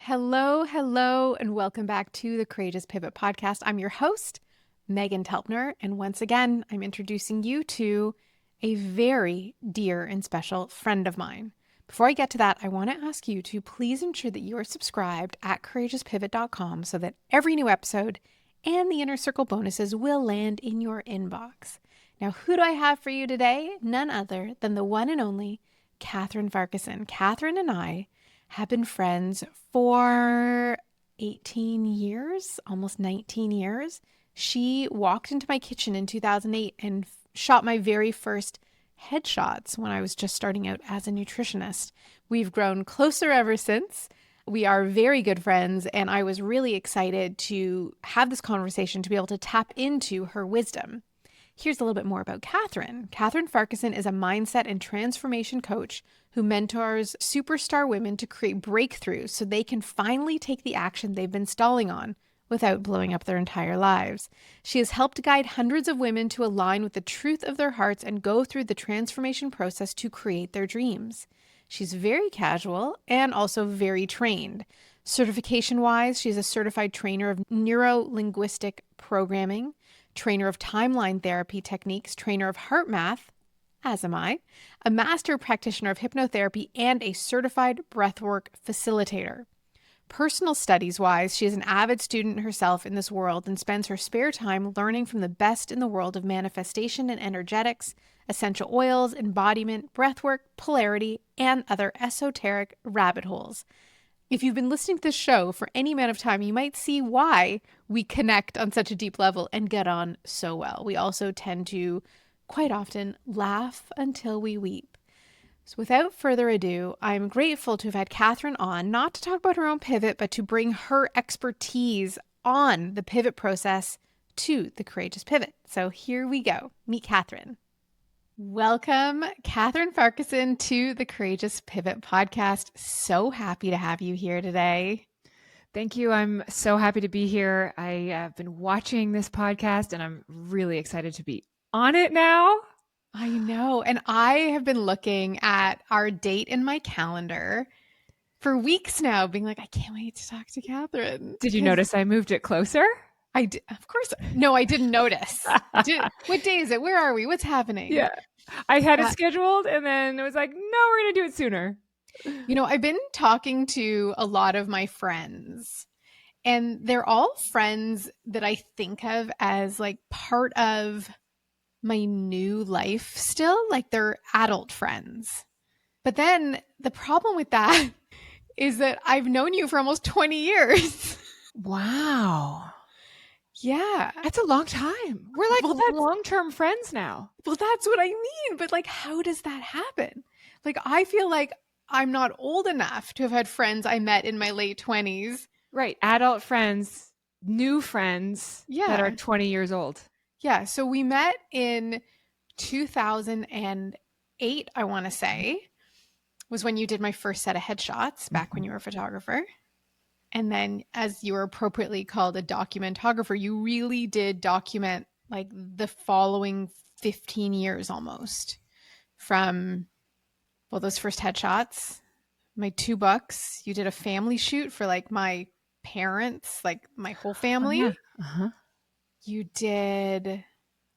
Hello, hello, and welcome back to the Courageous Pivot podcast. I'm your host, Meghan Telpner, and once again, I'm introducing you to a very dear and special friend of mine. Before I get to that, I want to ask you to please ensure that you are subscribed at courageouspivot.com so that every new episode and the Inner Circle bonuses will land in your inbox. Now, who do I have for you today? None other than the one and only Catherine Farquharson. Catherine and I have been friends for 18 years, almost 19 years. She walked into my kitchen in 2008 and shot my very first headshots when I was just starting out as a nutritionist. We've grown closer ever since. We are very good friends, and I was really excited to have this conversation to be able to tap into her wisdom. Here's a little bit more about Catherine. Catherine Farquharson is a mindset and transformation coach who mentors superstar women to create breakthroughs so they can finally take the action they've been stalling on without blowing up their entire lives. She has helped guide hundreds of women to align with the truth of their hearts and go through the transformation process to create their dreams. She's very casual and also very trained. Certification-wise, she's a certified trainer of neuro-linguistic programming, trainer of timeline therapy techniques, trainer of heart math, as am I, a master practitioner of hypnotherapy, and a certified breathwork facilitator. Personal studies-wise, she is an avid student herself in this world and spends her spare time learning from the best in the world of manifestation and energetics, essential oils, embodiment, breathwork, polarity, and other esoteric rabbit holes. If you've been listening to this show for any amount of time, you might see why we connect on such a deep level and get on so well. We also tend to, quite often, laugh until we weep. So without further ado, I'm grateful to have had Catherine on, not to talk about her own pivot, but to bring her expertise on the pivot process to the Courageous Pivot. So here we go. Meet Catherine. Welcome, Catherine Farquharson, to the Courageous Pivot podcast. So happy to have you here today. Thank you. I'm so happy to be here. I have been watching this podcast and I'm really excited to be on it now. I know. And I have been looking at our date in my calendar for weeks now, being like, I can't wait to talk to Catherine. Did you notice I moved it closer? I did, of course. No, I didn't notice. What day is it? Where are we? What's happening? Yeah. I had it scheduled and then it was like, no, we're going to do it sooner. You know, I've been talking to a lot of my friends, and they're all friends that I think of as like part of my new life still, like they're adult friends. But then the problem with that is that I've known you for almost 20 years. Wow. Yeah. That's a long time. We're like long-term friends now. Well, that's what I mean. But like, how does that happen? Like, I feel like I'm not old enough to have had friends I met in my late 20s. Right. Adult friends, new friends that are 20 years old. Yeah. So we met in 2008, I want to say, was when you did my first set of headshots back when you were a photographer. And then, as you were appropriately called a documentographer, you really did document like the following 15 years almost from, well, those first headshots, my 2 books. You did a family shoot for like my parents, like my whole family. Oh, yeah. Uh-huh. You did,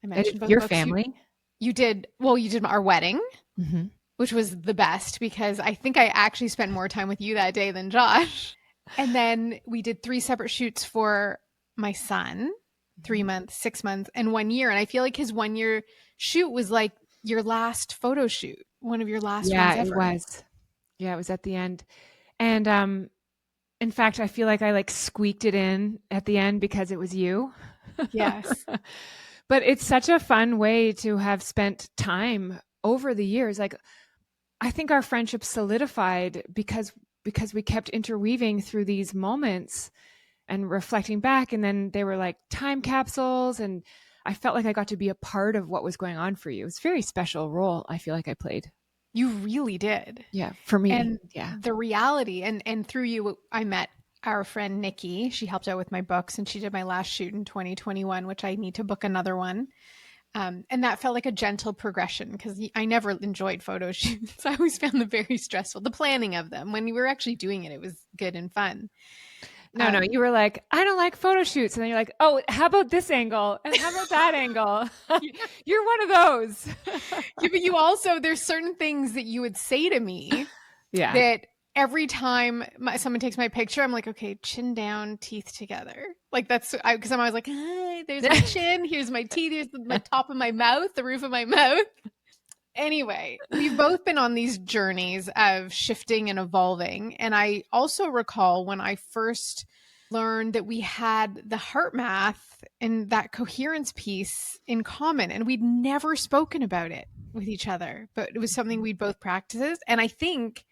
I mentioned both your books. family. You did our wedding, which was the best because I think I actually spent more time with you that day than Josh. And then we did 3 separate shoots for my son, 3 months, 6 months, and 1 year. And I feel like his 1 year shoot was like your last photo shoot, one of your last ones ever. Yeah, it was. Yeah, it was at the end. And in fact, I feel like I like squeaked it in at the end because it was you. Yes. But it's such a fun way to have spent time over the years. Like, I think our friendship solidified because we kept interweaving through these moments and reflecting back. And then they were like time capsules. And I felt like I got to be a part of what was going on for you. It's a very special role I feel like I played. You really did. Yeah, for me. And yeah, the reality, and through you, I met our friend Nikki. She helped out with my books and she did my last shoot in 2021, which I need to book another one. And that felt like a gentle progression because I never enjoyed photo shoots. I always found them very stressful. The planning of them, when we were actually doing it, it was good and fun. No, you were like, I don't like photo shoots. And then you're like, oh, how about this angle? And how about that angle? You're one of those. Yeah, but you also, there's certain things that you would say to me Yeah. that every time someone takes my picture, I'm like, okay, chin down, teeth together. Like that's, because I'm always like, hi, there's my chin, here's my teeth, here's my top of my mouth, the roof of my mouth. Anyway, we've both been on these journeys of shifting and evolving. And I also recall when I first learned that we had the heart math and that coherence piece in common, and we'd never spoken about it with each other, but it was something we'd both practiced. And I think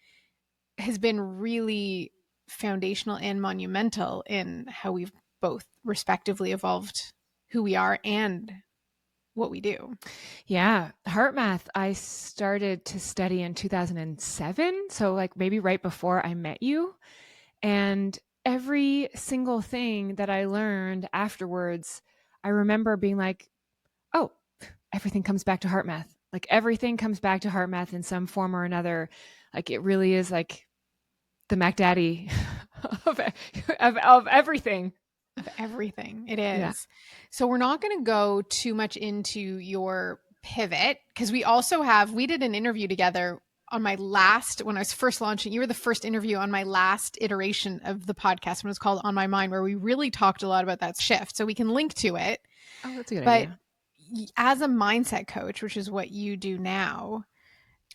has been really foundational and monumental in how we've both respectively evolved who we are and what we do. Yeah. Heart math, I started to study in 2007. So, like, maybe right before I met you. And every single thing that I learned afterwards, I remember being like, oh, everything comes back to heart math. Like, everything comes back to heart math in some form or another. Like, it really is like the Mac Daddy of everything. Of everything. It Yeah. is. So we're not going to go too much into your pivot because we did an interview together on my last, when I was first launching. You were the first interview on my last iteration of the podcast when it was called On My Mind, where we really talked a lot about that shift. So we can link to it. Oh, that's a good But idea. as a mindset coach, which is what you do now,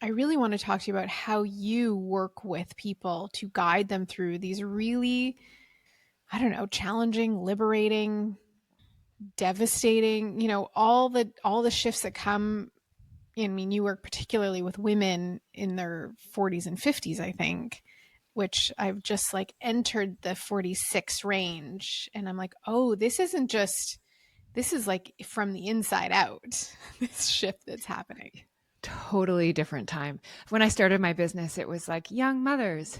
I really want to talk to you about how you work with people to guide them through these really, I don't know, challenging, liberating, devastating, all the shifts that come. I mean, you work particularly with women in their 40s and 50s, I think, which I've just like entered the 46 range. And I'm like, oh, this is like from the inside out, this shift that's happening. Totally different time. When I started my business, it was like young mothers.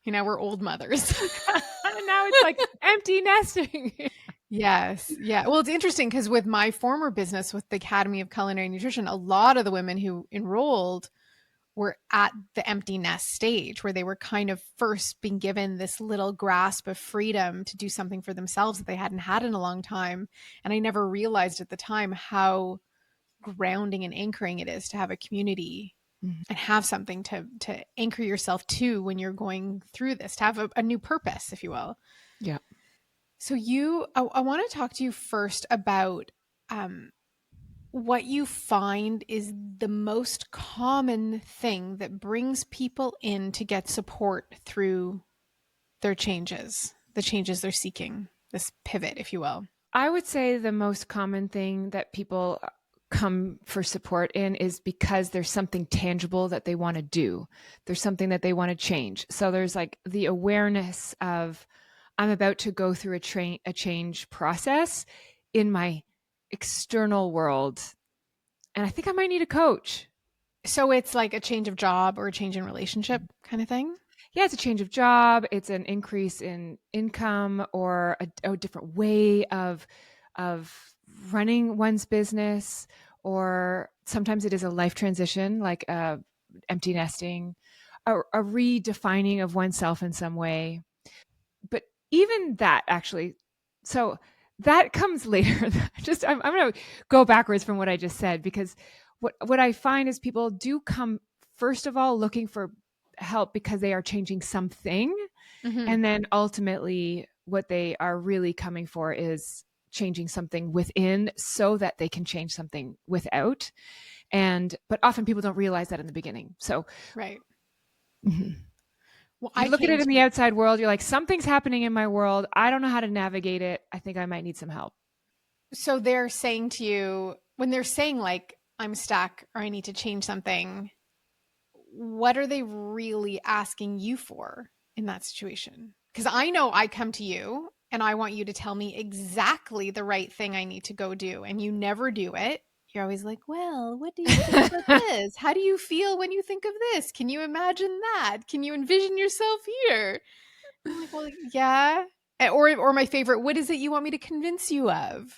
We're old mothers. Now it's like empty nesting. Yes. Yeah. Well, it's interesting because with my former business with the Academy of Culinary Nutrition, a lot of the women who enrolled were at the empty nest stage where they were kind of first being given this little grasp of freedom to do something for themselves that they hadn't had in a long time. And I never realized at the time how grounding and anchoring it is to have a community and have something to anchor yourself to when you're going through this, to have a new purpose, if you will. Yeah. So I want to talk to you first about what you find is the most common thing that brings people in to get support through their changes, the changes they're seeking, this pivot, if you will. I would say the most common thing that people come for support in is because there's something tangible that they want to do. There's something that they want to change. So there's like the awareness of, I'm about to go through a change process in my external world. And I think I might need a coach. So it's like a change of job or a change in relationship kind of thing. Yeah, it's a change of job. It's an increase in income or a different way of running one's business. Or sometimes it is a life transition, like empty nesting, a redefining of oneself in some way. But even that actually, so that comes later. I'm going to go backwards from what I just said, because what I find is people do come first of all looking for help because they are changing something, Mm-hmm. and then ultimately what they are really coming for is changing something within so that they can change something without. But often people don't realize that in the beginning. So Right. mhm. Well, You I look at came it in to the you. outside world, you're like, something's happening in my world. I don't know how to navigate it. I think I might need some help. So they're saying to you, when they're saying like, I'm stuck or I need to change something, what are they really asking you for in that situation? Because I know I come to you and I want you to tell me exactly the right thing I need to go do, and you never do it. You're always like, well, what do you think about this? How do you feel when you think of this? Can you imagine that? Can you envision yourself here? I'm like, well, yeah. Or my favorite, what is it you want me to convince you of?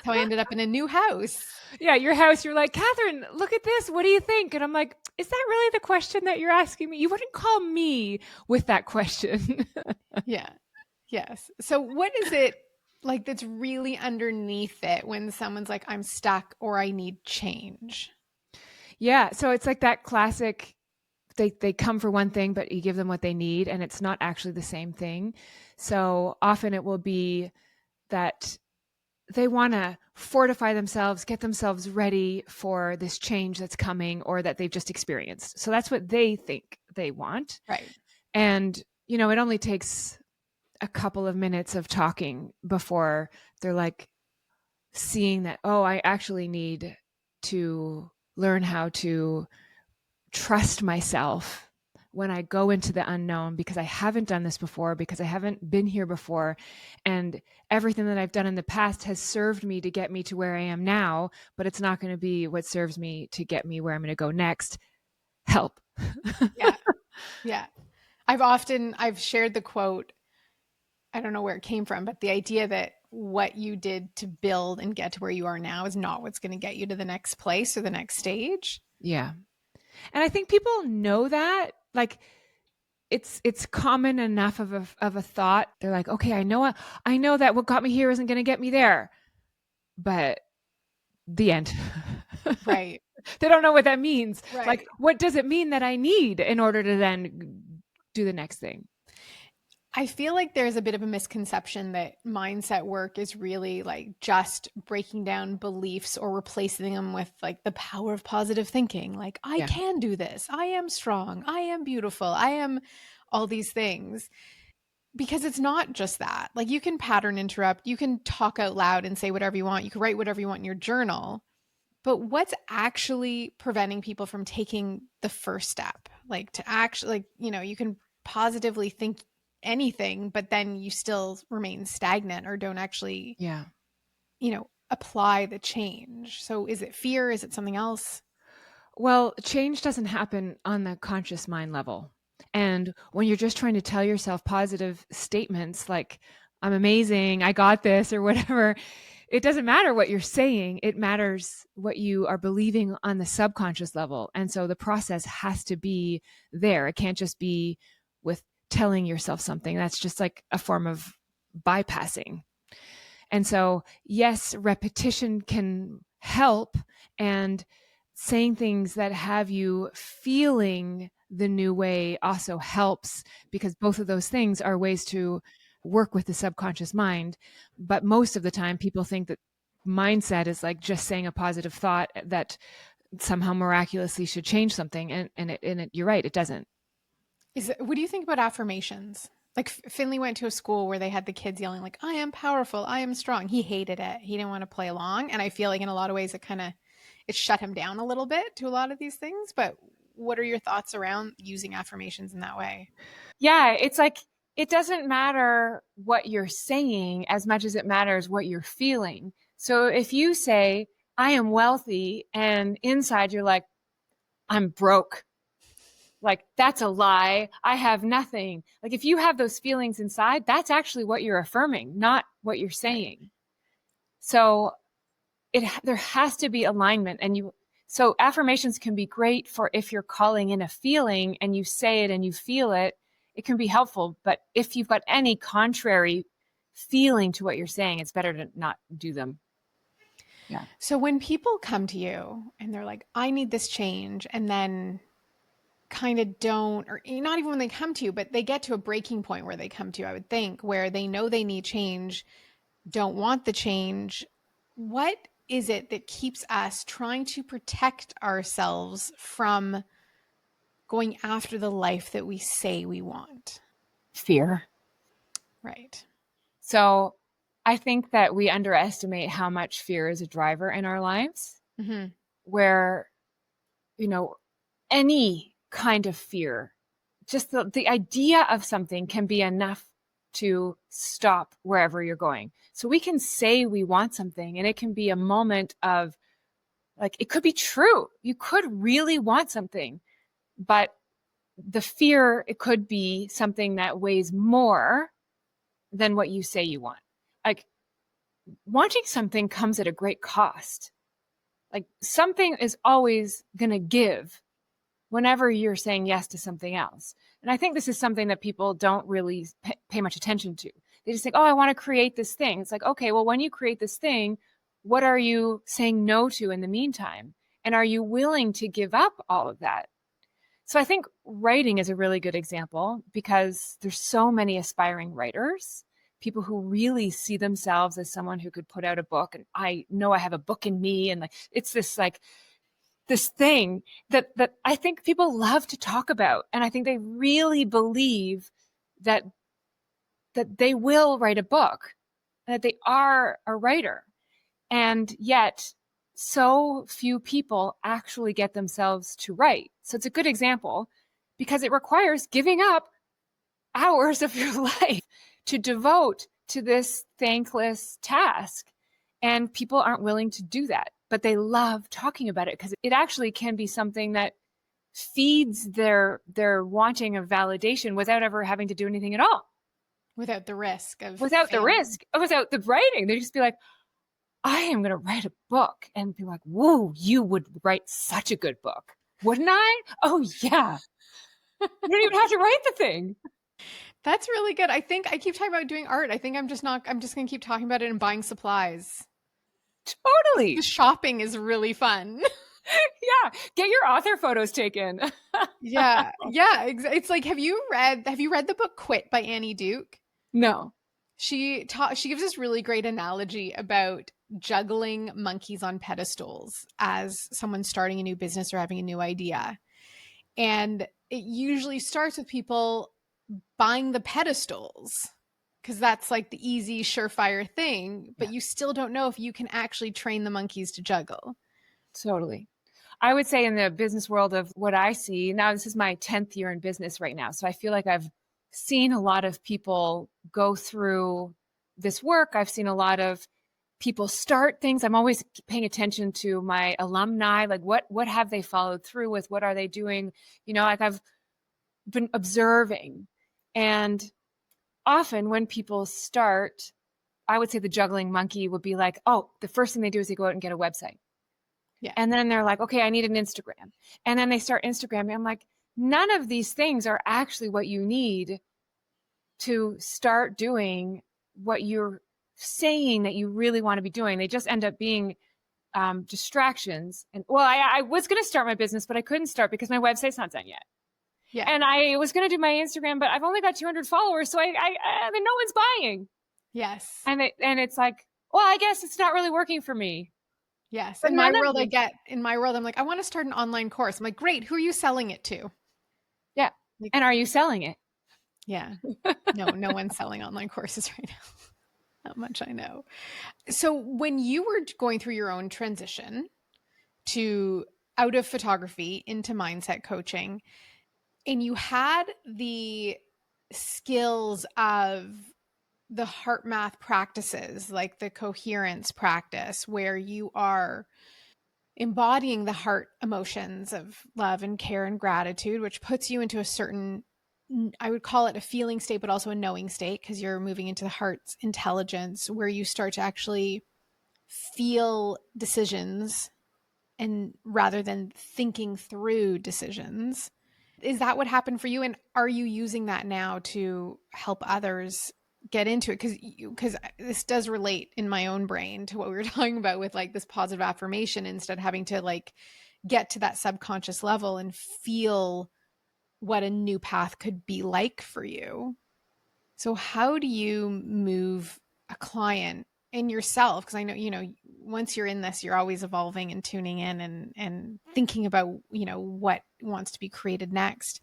how I ended up in a new house. Yeah, your house, you're like, Catherine, look at this. What do you think? And I'm like, is that really the question that you're asking me? You wouldn't call me with that question. Yeah. Yes. So what is it like that's really underneath it when someone's like, I'm stuck or I need change? Yeah. So it's like that classic, they come for one thing, but you give them what they need, and it's not actually the same thing. So often it will be that they want to fortify themselves, get themselves ready for this change that's coming or that they've just experienced. So that's what they think they want. Right. And, it only takes a couple of minutes of talking before they're like seeing that, oh, I actually need to learn how to trust myself when I go into the unknown, because I haven't done this before, because I haven't been here before. And everything that I've done in the past has served me to get me to where I am now, but it's not going to be what serves me to get me where I'm going to go next. Help. Yeah. Yeah. I've shared the quote, I don't know where it came from, but the idea that what you did to build and get to where you are now is not what's going to get you to the next place or the next stage. Yeah. And I think people know that, like, it's common enough of a thought. They're like, okay, I know that what got me here isn't going to get me there, but the end. Right. They don't know what that means. Right. Like, what does it mean that I need in order to then do the next thing? I feel like there's a bit of a misconception that mindset work is really like just breaking down beliefs or replacing them with like the power of positive thinking. Like, I Yeah. can do this. I am strong. I am beautiful. I am all these things. Because it's not just that. Like, you can pattern interrupt, you can talk out loud and say whatever you want, you can write whatever you want in your journal. But what's actually preventing people from taking the first step? Like, to actually, like, you can positively think anything, but then you still remain stagnant or don't actually, Yeah. apply the change. So is it fear? Is it something else? Well, change doesn't happen on the conscious mind level. And when you're just trying to tell yourself positive statements like, I'm amazing, I got this, or whatever, it doesn't matter what you're saying. It matters what you are believing on the subconscious level. And so the process has to be there. It can't just be with telling yourself something. That's just like a form of bypassing. And so, yes, repetition can help, and saying things that have you feeling the new way also helps, because both of those things are ways to work with the subconscious mind. But most of the time, people think that mindset is like just saying a positive thought that somehow miraculously should change something. And you're right, it doesn't. What do you think about affirmations? Like, Finley went to a school where they had the kids yelling like, I am powerful, I am strong. He hated it. He didn't want to play along. And I feel like in a lot of ways it shut him down a little bit to a lot of these things. But what are your thoughts around using affirmations in that way? Yeah, it's like it doesn't matter what you're saying as much as it matters what you're feeling. So if you say, I am wealthy, and inside you're like, I'm broke, like that's a lie. I have nothing. Like if you have those feelings inside, that's actually what you're affirming, not what you're Right. saying. So there has to be alignment. So affirmations can be great for if you're calling in a feeling and you say it and you feel it, it can be helpful. But if you've got any contrary feeling to what you're saying, it's better to not do them. Yeah. So when people come to you and they're like, I need this change, and then kind of don't, or not even when they come to you, but they get to a breaking point where they come to you, I would think, where they know they need change, don't want the change. What is it that keeps us trying to protect ourselves from going after the life that we say we want? Fear. Right. So I think that we underestimate how much fear is a driver in our lives, Mm-hmm. where, you know, any kind of fear, just the idea of something can be enough to stop wherever you're going. So we can say we want something, and it can be a moment of like, it could be true. You could really want something, but the fear, it could be something that weighs more than what you say you want. Like, wanting something comes at a great cost. Like something is always going to give whenever you're saying yes to something else. And I think this is something that people don't really pay much attention to. They just think, oh, I want to create this thing. It's like, okay, well, when you create this thing, what are you saying no to in the meantime? And are you willing to give up all of that? So I think writing is a really good example because there's so many aspiring writers, people who really see themselves as someone who could put out a book. And I know I have a book in me. And like, it's this thing that I think people love to talk about. And I think they really believe that they will write a book, that they are a writer. And yet so few people actually get themselves to write. So it's a good example because it requires giving up hours of your life to devote to this thankless task. And people aren't willing to do that, but they love talking about it because it actually can be something that feeds their wanting of validation without ever having to do anything at all. Without the risk of Without failing. the risk, without the writing. They just be like, I am going to write a book. And be like, whoa, you would write such a good book. Wouldn't I? Oh, yeah. You don't even have to write the thing. That's really good. I think I keep talking about doing art. I think I'm just going to keep talking about it and buying supplies. Totally. The shopping is really fun. Yeah. Get your author photos taken. Yeah. It's like, have you read the book Quit by Annie Duke? No. She gives this really great analogy about juggling monkeys on pedestals as someone starting a new business or having a new idea. And it usually starts with people buying the pedestals because that's like the easy, surefire thing, but you still don't know if you can actually train the monkeys to juggle. Totally. I would say in the business world of what I see, now this is my 10th year in business right now. So I feel like I've seen a lot of people go through this work. I've seen a lot of people start things. I'm always paying attention to my alumni, like what have they followed through with? What are they doing? Like I've been observing. And often when people start, I would say the juggling monkey would be like, oh, the first thing they do is they go out and get a website. Yeah. And then they're like, okay, I need an Instagram. And then they start Instagramming. I'm like, none of these things are actually what you need to start doing what you're saying that you really want to be doing. They just end up being distractions. And well, I was going to start my business, but I couldn't start because my website's not done yet. Yeah. And I was going to do my Instagram, but I've only got 200 followers. So I no one's buying. Yes. And it's like, well, I guess it's not really working for me. Yes. But In my world, I'm like, I want to start an online course. I'm like, great. Who are you selling it to? Yeah. Like, and are you selling it? Yeah. No one's selling online courses right now. Not much I know. So when you were going through your own transition to out of photography into mindset coaching, and you had the skills of the heart math practices, like the coherence practice, where you are embodying the heart emotions of love and care and gratitude, which puts you into a certain, I would call it a feeling state, but also a knowing state, because you're moving into the heart's intelligence, where you start to actually feel decisions and rather than thinking through decisions. Is that what happened for you? And are you using that now to help others get into it? Because this does relate in my own brain to what we were talking about with like this positive affirmation, instead of having to like get to that subconscious level and feel what a new path could be like for you. So how do you move a client and yourself? Because I know, once you're in this, you're always evolving and tuning in and thinking about, what wants to be created next.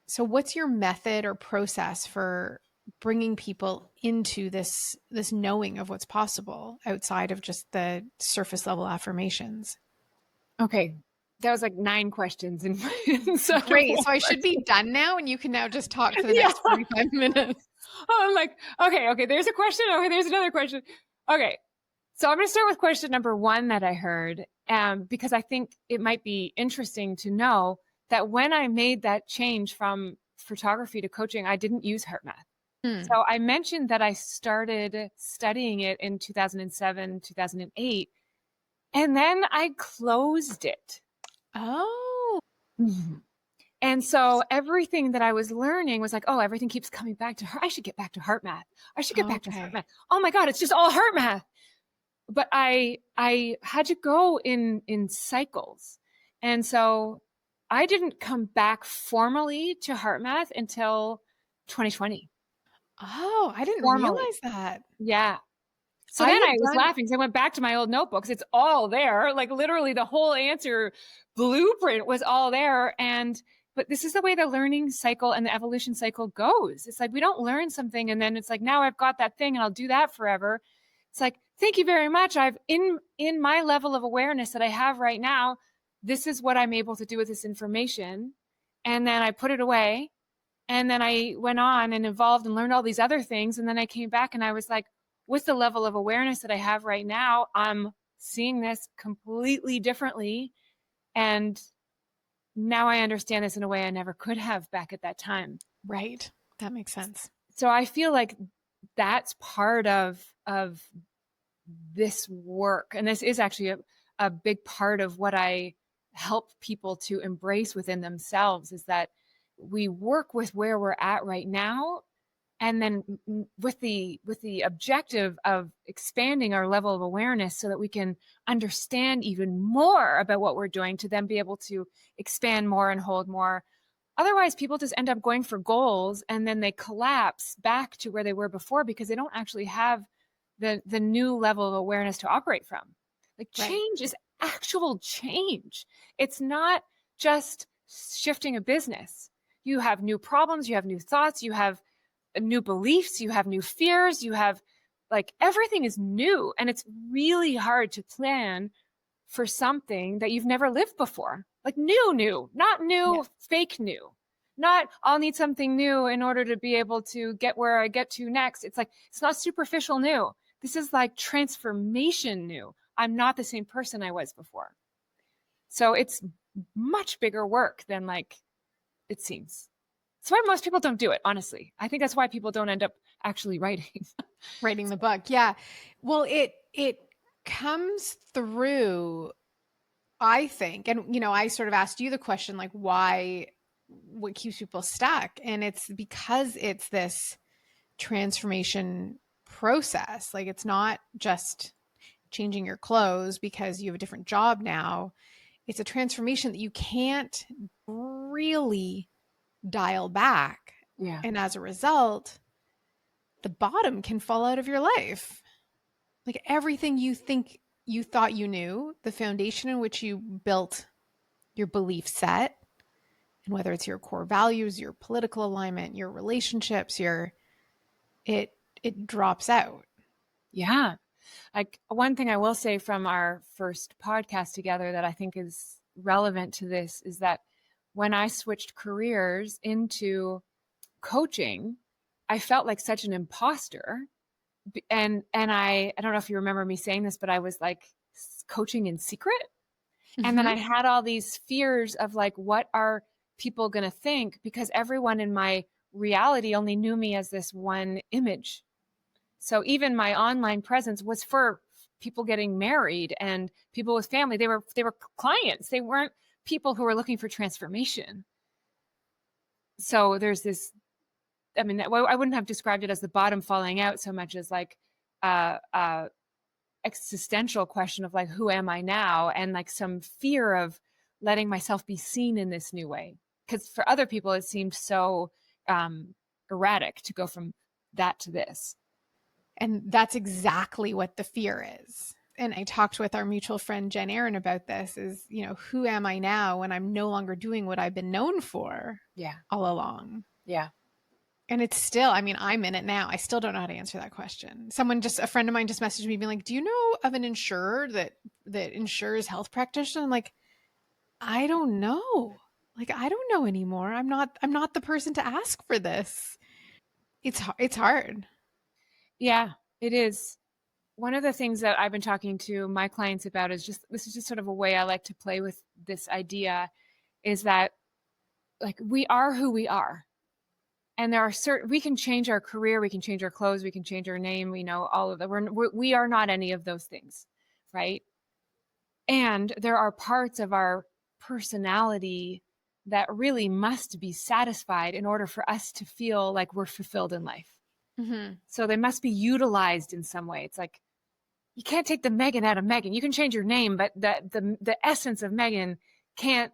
So what's your method or process for bringing people into this knowing of what's possible outside of just the surface level affirmations? Okay. That was like 9 questions. Great. So I should be done now and you can now just talk for the next 45 minutes. I'm like, okay, there's a question. Okay, there's another question. Okay. So I'm going to start with question number 1 that I heard, because I think it might be interesting to know that when I made that change from photography to coaching, I didn't use heart math. Hmm. So I mentioned that I started studying it in 2007, 2008, and then I closed it. Oh. Mhm. And so everything that I was learning was like, oh, everything keeps coming back to her. I should get back to heart math. I should get back to heart Okay. math. Oh my God, it's just all heart math. But I had to go in cycles. And so I didn't come back formally to heart math until 2020. Oh, I didn't Formally. realize that. Yeah. So I then had I was done laughing because I went back to my old notebooks. It's all there. Like literally the whole answer blueprint was all there. But this is the way the learning cycle and the evolution cycle goes. It's like we don't learn something and then it's like, now I've got that thing and I'll do that forever. It's like, thank you very much. I've in my level of awareness that I have right now, this is what I'm able to do with this information. And then I put it away. And then I went on and evolved and learned all these other things. And then I came back and I was like, with the level of awareness that I have right now, I'm seeing this completely differently. And now I understand this in a way I never could have back at that time. right. That makes sense. So I feel like that's part of this work. And this is actually a big part of what I help people to embrace within themselves is that we work with where we're at right now and then with the objective of expanding our level of awareness so that we can understand even more about what we're doing to then be able to expand more and hold more. Otherwise people just end up going for goals and then they collapse back to where they were before because they don't actually have the new level of awareness to operate from. Like Right. change is actual change. It's not just shifting a business. You have new problems, you have new thoughts, you have new beliefs, you have new fears, you have like everything is new. And it's really hard to plan for something that you've never lived before. Like new, not Yeah. new, fake new. Not I'll need something new in order to be able to get where I get to next. It's like, it's not superficial new. This is like transformation new. I'm not the same person I was before. So it's much bigger work than like it seems. That's why most people don't do it, honestly. I think that's why people don't end up actually writing. Writing the book. Yeah. Well, it comes through, I think, and I sort of asked you the question, like, why, what keeps people stuck? And it's because it's this transformation process. Like, it's not just changing your clothes because you have a different job now. It's a transformation that you can't really dial back. Yeah. And as a result, the bottom can fall out of your life. Like everything you thought you knew, the foundation in which you built your belief set, and whether it's your core values, your political alignment, your relationships, it it drops out. Yeah. Like one thing I will say from our first podcast together that I think is relevant to this is that when I switched careers into coaching, I felt like such an imposter. And I don't know if you remember me saying this, but I was like coaching in secret. And then Mm-hmm. I had all these fears of like, what are people going to think? Because everyone in my reality only knew me as this one image. So even my online presence was for people getting married and people with family. They were clients. They weren't people who were looking for transformation. So there's this, I mean, I wouldn't have described it as the bottom falling out so much as like existential question of like, who am I now? And like some fear of letting myself be seen in this new way. Because for other people, it seemed so erratic to go from that to this. And that's exactly what the fear is. And I talked with our mutual friend Jen Aaron about this is, who am I now when I'm no longer doing what I've been known for Yeah. all along? Yeah. And it's still, I mean, I'm in it now. I still don't know how to answer that question. A friend of mine just messaged me being like, do you know of an insurer that insures health practitioners? I'm like, I don't know. Like, I don't know anymore. I'm not the person to ask for this. It's hard. Yeah, it is. One of the things that I've been talking to my clients about is just this is just sort of a way I like to play with this idea is that like we are who we are. And there are we can change our career, we can change our clothes, we can change our name, all of that. We are not any of those things, right? And there are parts of our personality that really must be satisfied in order for us to feel like we're fulfilled in life. Mm-hmm. So they must be utilized in some way. It's like, you can't take the Meghan out of Meghan. You can change your name, but the essence of Meghan can't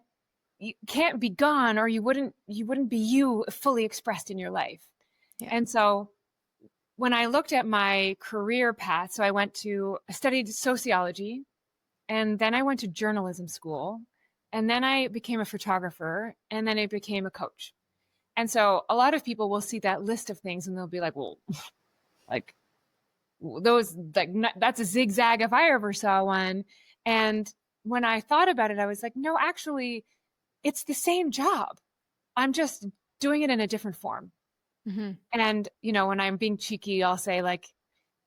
be gone, or you wouldn't be you fully expressed in your life. Yeah. And so when I looked at my career path, so I studied sociology, and then I went to journalism school, and then I became a photographer, and then I became a coach. And so a lot of people will see that list of things and they'll be like, well, like those, like, that's a zigzag if I ever saw one. And when I thought about it, I was like, no, actually, it's the same job. I'm just doing it in a different form. Mm-hmm. And, when I'm being cheeky, I'll say, like,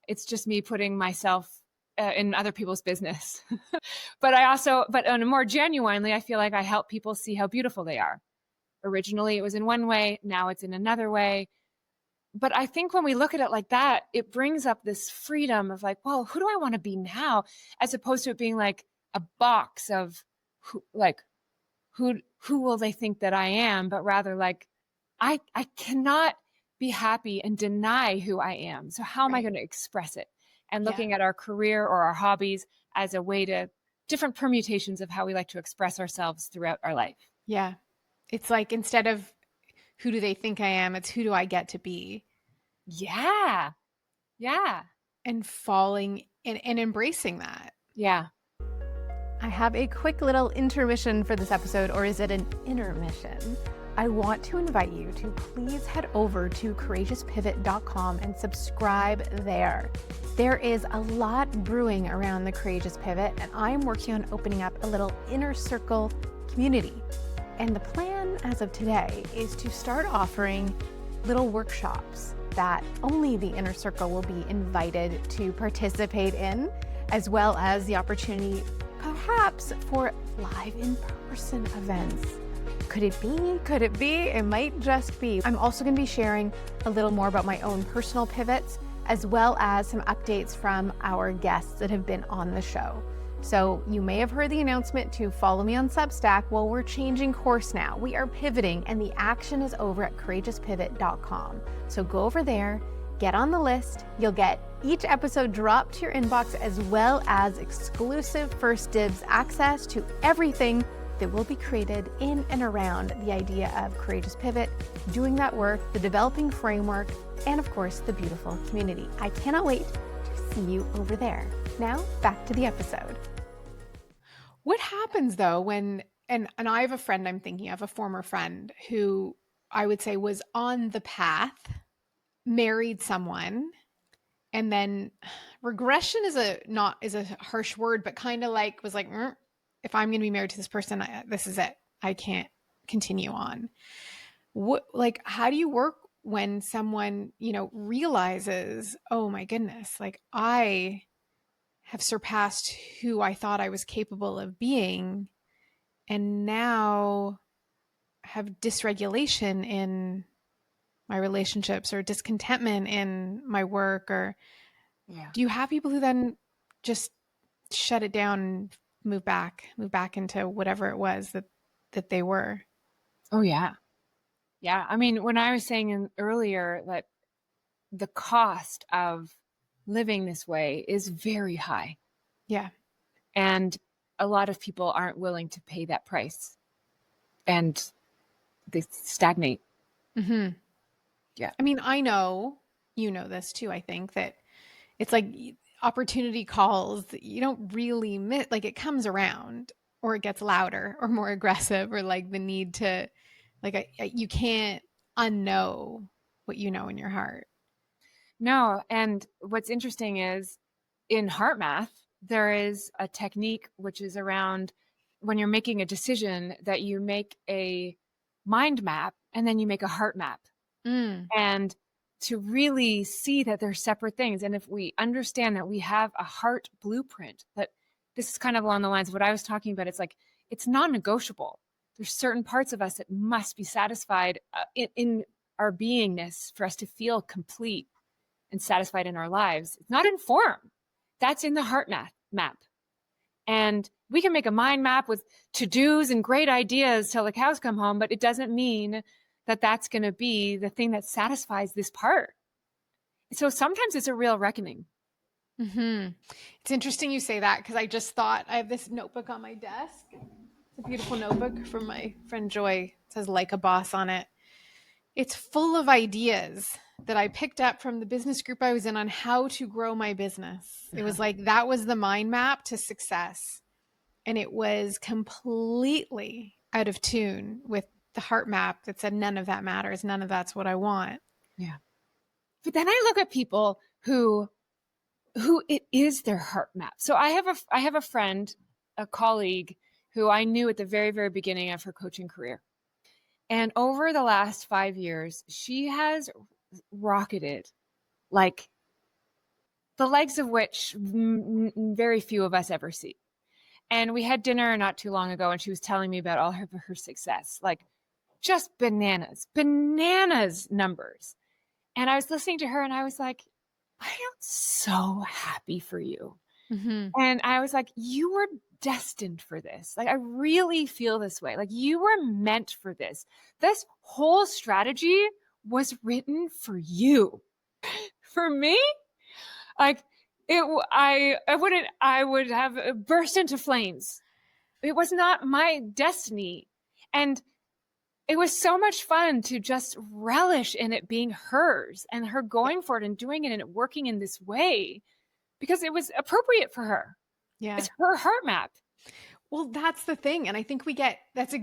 it's just me putting myself in other people's business. But on a more genuinely, I feel like I help people see how beautiful they are. Originally, it was in one way. Now it's in another way. But I think when we look at it like that, it brings up this freedom of like, well, who do I want to be now? As opposed to it being like a box of who will they think that I am? But rather like, I cannot be happy and deny who I am. So how am I Right. going to express it? And Yeah. looking at our career or our hobbies as a way to different permutations of how we like to express ourselves throughout our life. Yeah. It's like, instead of who do they think I am, it's who do I get to be? Yeah. Yeah. And falling and embracing that. Yeah. I have a quick little intermission for this episode, or is it an intermission? I want to invite you to please head over to courageouspivot.com and subscribe there. There is a lot brewing around the Courageous Pivot, and I'm working on opening up a little inner circle community. And the plan as of today is to start offering little workshops that only the inner circle will be invited to participate in, as well as the opportunity perhaps for live in-person events. Could it be? Could it be? It might just be. I'm also going to be sharing a little more about my own personal pivots, as well as some updates from our guests that have been on the show. So you may have heard the announcement to follow me on Substack. Well, we're changing course now. We are pivoting, and the action is over at courageouspivot.com. So go over there, get on the list. You'll get each episode dropped to your inbox, as well as exclusive first dibs access to everything that will be created in and around the idea of Courageous Pivot, doing that work, the developing framework, and of course, the beautiful community. I cannot wait to see you over there. Now, back to the episode. What happens though when, and I have a friend I'm thinking of, a former friend who I would say was on the path, married someone, and then regression is a harsh word, but kind of like was like, if I'm going to be married to this person, this is it. I can't continue on. How do you work when someone, realizes, oh my goodness, like I have surpassed who I thought I was capable of being, and now have dysregulation in my relationships or discontentment in my work? Or do you have people who then just shut it down and move back into whatever it was that they were? Oh, yeah. Yeah. I mean, when I was saying earlier that the cost of living this way is very high. Yeah. And a lot of people aren't willing to pay that price, and they stagnate. Mm-hmm. Yeah. I mean, I know, you know this too, I think, that it's like opportunity calls that you don't really miss, like it comes around, or it gets louder or more aggressive, or like the need to, like, you can't unknow what you know in your heart. No. And what's interesting is in heart math, there is a technique which is around when you're making a decision that you make a mind map and then you make a heart map. And to really see that they're separate things. And if we understand that we have a heart blueprint, that this is kind of along the lines of what I was talking about, it's like, it's non-negotiable. There's certain parts of us that must be satisfied in our beingness, for us to feel complete and satisfied in our lives, it's not in form. That's in the heart map. And we can make a mind map with to-dos and great ideas till the cows come home, but it doesn't mean that that's going to be the thing that satisfies this part. So sometimes it's a real reckoning. Mm-hmm. It's interesting you say that, because I just thought, I have this notebook on my desk. It's a beautiful notebook from my friend Joy. It says "Like a Boss" on it. It's full of ideas that I picked up from the business group I was in on how to grow my business. It was like, that was the mind map to success. And it was completely out of tune with the heart map that said, none of that matters. None of that's what I want. Yeah. But then I look at people who it is their heart map. So I have a friend, a colleague who I knew at the very, very beginning of her coaching career. And over the last 5 years, she has rocketed, like the legs of which very few of us ever see. And we had dinner not too long ago, and she was telling me about all of her success, like just bananas numbers. And I was listening to her and I was like, I am so happy for you. Mm-hmm. And I was like, you were destined for this. Like, I really feel this way. Like, you were meant for this. This whole strategy was written for you. For me, like I would have burst into flames. It was not my destiny. And it was so much fun to just relish in it being hers and her going for it and doing it and it working in this way because it was appropriate for her. Yeah. It's her heart map. Well, that's the thing. And I think we get, that's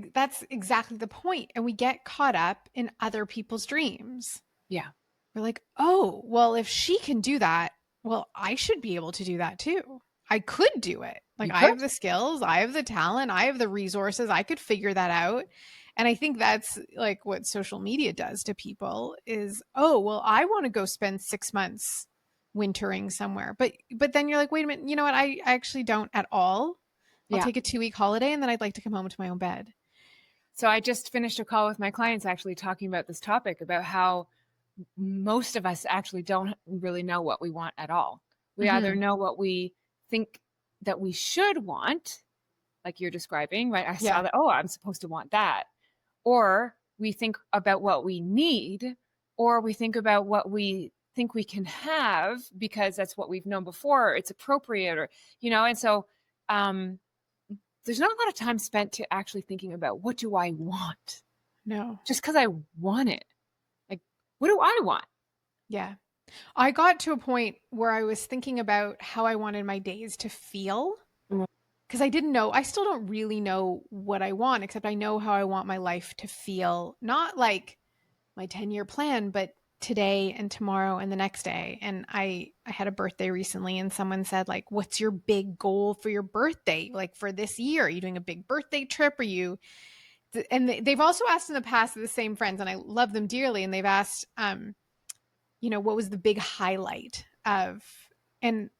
exactly the point. And we get caught up in other people's dreams. Yeah. We're like, oh, well, if she can do that, well, I should be able to do that too. I could do it. Like, I have the skills, I have the talent, I have the resources, I could figure that out. And I think that's like what social media does to people is, oh, well, I want to go spend 6 months wintering somewhere. But then you're like, wait a minute, you know what? I actually don't at all. I'll take a 2-week holiday and then I'd like to come home to my own bed. So I just finished a call with my clients actually talking about this topic, about how most of us actually don't really know what we want at all. We either know what we think that we should want, like you're describing, right? I saw that, oh, I'm supposed to want that. Or we think about what we need, or we think about what we think we can have because that's what we've known before, it's appropriate, or, and so there's not a lot of time spent to actually thinking about, what do I want? No. Just because I want it. Like, what do I want? Yeah. I got to a point where I was thinking about how I wanted my days to feel, because I didn't know, I still don't really know what I want, except I know how I want my life to feel, not like my 10-year plan, but today and tomorrow and the next day. And I had a birthday recently and someone said, like, what's your big goal for your birthday? Like, for this year, are you doing a big birthday trip? Are you, and they've also asked in the past, the same friends, and I love them dearly. And they've asked, what was the big highlight of, and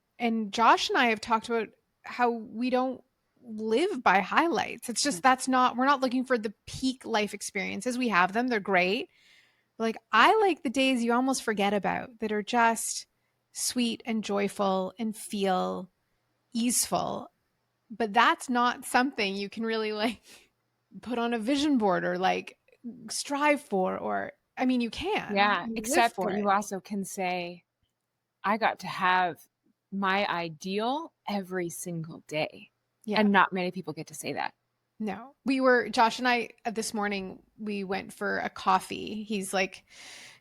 Josh and I have talked about how we don't live by highlights. It's just, we're not looking for the peak life experiences. We have them, they're great. But like, I like the days you almost forget about, that are just sweet and joyful and feel easeful. But that's not something you can really like put on a vision board or like strive for, or I mean, you can. Yeah, You except for that it. you also can say, I got to have my ideal every single day. Yeah. And not many people get to say that. No, Josh and I, this morning, we went for a coffee. He's like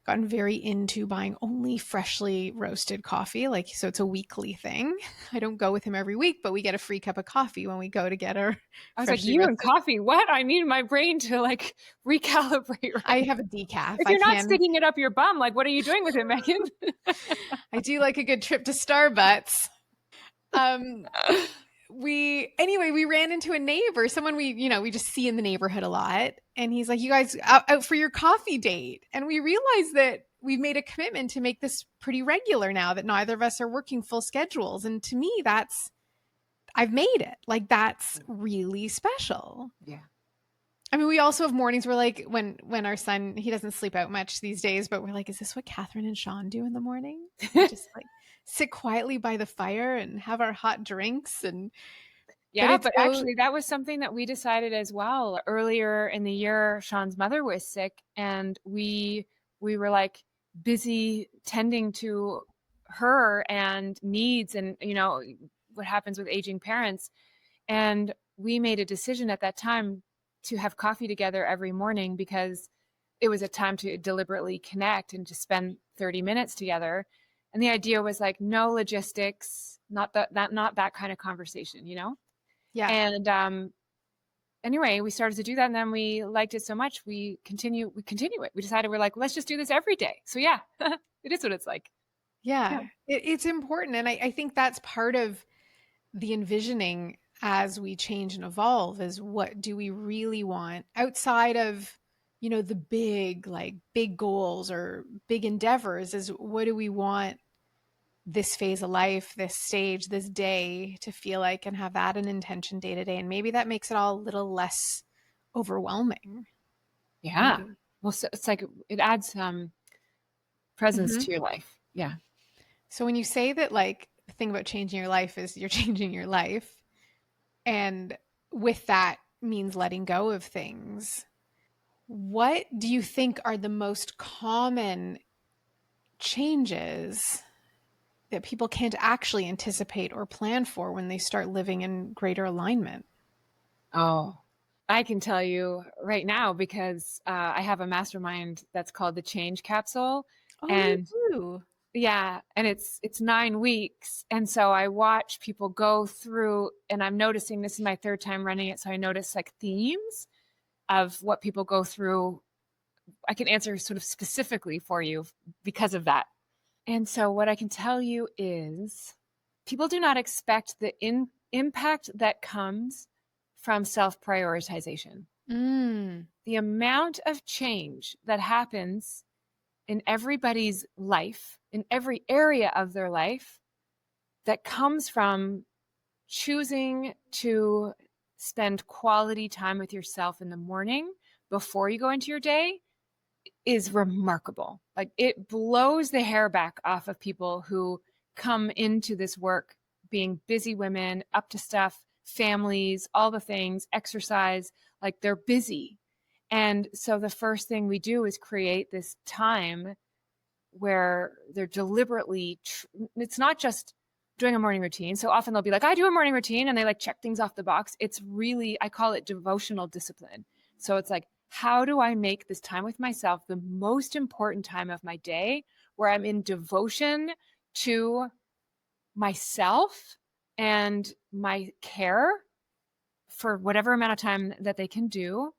gotten very into buying only freshly roasted coffee. Like, so it's a weekly thing. I don't go with him every week, but we get a free cup of coffee when we go to get our I was like, you and coffee, what? I need my brain to like recalibrate. Right? I have a decaf. If you're not sticking it up your bum, like, what are you doing with it, Meghan? I do like a good trip to Starbucks. We ran into a neighbor, someone we just see in the neighborhood a lot. And he's like, you guys out for your coffee date? And we realized that we've made a commitment to make this pretty regular now that neither of us are working full schedules. And to me, I've made it. Like, that's really special. Yeah. I mean, we also have mornings where like when our son, he doesn't sleep out much these days, but we're like, is this what Catherine and Sean do in the morning? We just like sit quietly by the fire and have our hot drinks and but Yeah, it's but so actually that was something that we decided as well. Earlier in the year, Sean's mother was sick and we were like busy tending to her and needs and what happens with aging parents. And we made a decision at that time to have coffee together every morning because it was a time to deliberately connect and to spend 30 minutes together. And the idea was like no logistics, not that kind of conversation, you know? yeah. And anyway, we started to do that, and then we liked it so much we continue it. We decided we're like, let's just do this every day. So yeah, it is what it's like. Yeah. Yeah. It's important. And I think that's part of the envisioning as we change and evolve is what do we really want outside of, the big, like big goals or big endeavors is what do we want this phase of life, this stage, this day to feel like and have that an intention day to day. And maybe that makes it all a little less overwhelming, Yeah. maybe. Well, so it's like it adds presence Mhm. to your life. Yeah. So when you say that, like, the thing about changing your life is you're changing your life, and with that means letting go of things, what do you think are the most common changes that people can't actually anticipate or plan for when they start living in greater alignment? Oh, I can tell you right now because I have a mastermind that's called the Change Capsule, Oh, you and do? yeah, and it's 9 weeks. And so I watch people go through, and I'm noticing this is my third time running it. So I notice like themes of what people go through. I can answer sort of specifically for you because of that. And so what I can tell you is people do not expect the impact that comes from self-prioritization. Mm. The amount of change that happens in everybody's life, in every area of their life, that comes from choosing to spend quality time with yourself in the morning before you go into your day is remarkable. Like it blows the hair back off of people who come into this work being busy women, up to stuff, families, all the things, exercise, like they're busy. And so the first thing we do is create this time where they're deliberately it's not just doing a morning routine. So often they'll be like, I do a morning routine, and they like check things off the box. It's really, I call it devotional discipline. So it's like, how do I make this time with myself the most important time of my day, where I'm in devotion to myself and my care for whatever amount of time that they can do,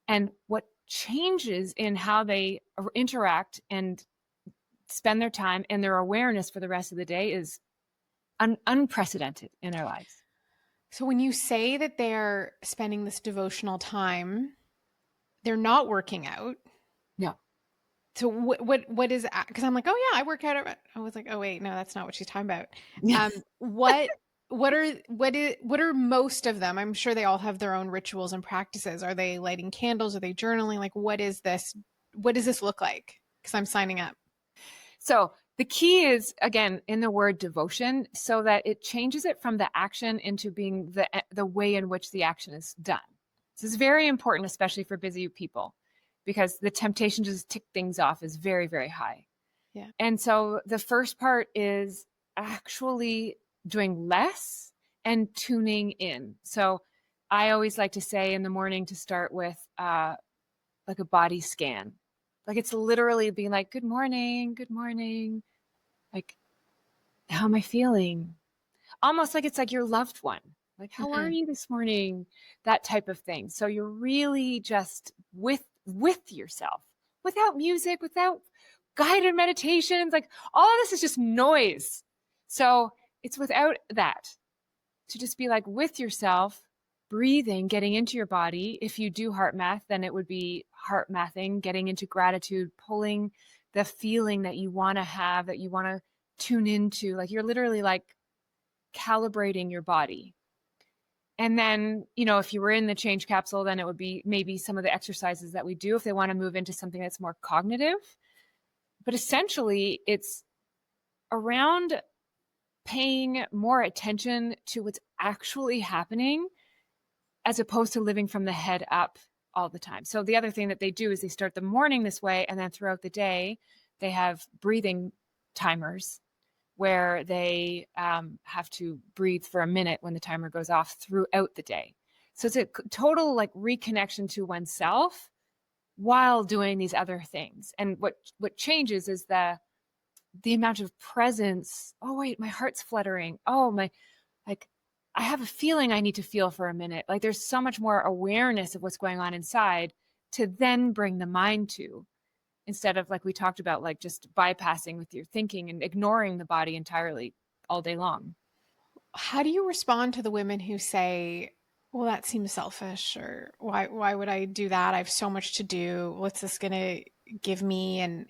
and what changes in how they interact and spend their time and their awareness for the rest of the day is unprecedented in their lives. So when you say that they're spending this devotional time, they're not working out. No. So what is, because I'm like, oh yeah, I work out. I was like, oh wait, no, that's not what she's talking about. Yeah. What what are most of them? I'm sure they all have their own rituals and practices. Are they lighting candles? Are they journaling? Like, what is this? What does this look like? Because I'm signing up. So the key is again in the word devotion, so that it changes it from the action into being the way in which the action is done. This is very important, especially for busy people, because the temptation to just tick things off is very, very high. Yeah. And so the first part is actually doing less and tuning in. So I always like to say in the morning to start with like a body scan. Like it's literally being like, good morning, good morning. Like, how am I feeling? Almost like it's like your loved one. Like, how are Mhm. you this morning? That type of thing. So you're really just with yourself, without music, without guided meditations. Like all of this is just noise. So it's without that, to just be like with yourself, breathing, getting into your body. If you do heart math, then it would be heart mathing, getting into gratitude, pulling the feeling that you want to have, that you want to tune into. Like you're literally like calibrating your body. And then, if you were in the change capsule, then it would be maybe some of the exercises that we do if they want to move into something that's more cognitive. But essentially, it's around paying more attention to what's actually happening as opposed to living from the head up all the time. So the other thing that they do is they start the morning this way, and then throughout the day, they have breathing timers where they have to breathe for a minute when the timer goes off throughout the day. So it's a total like reconnection to oneself while doing these other things. And what changes is the amount of presence. Oh wait, my heart's fluttering. Oh my, like I have a feeling I need to feel for a minute. Like there's so much more awareness of what's going on inside to then bring the mind to, instead of like we talked about, like just bypassing with your thinking and ignoring the body entirely all day long. How do you respond to the women who say, well, that seems selfish, or why would I do that? I have so much to do. What's this going to give me? And,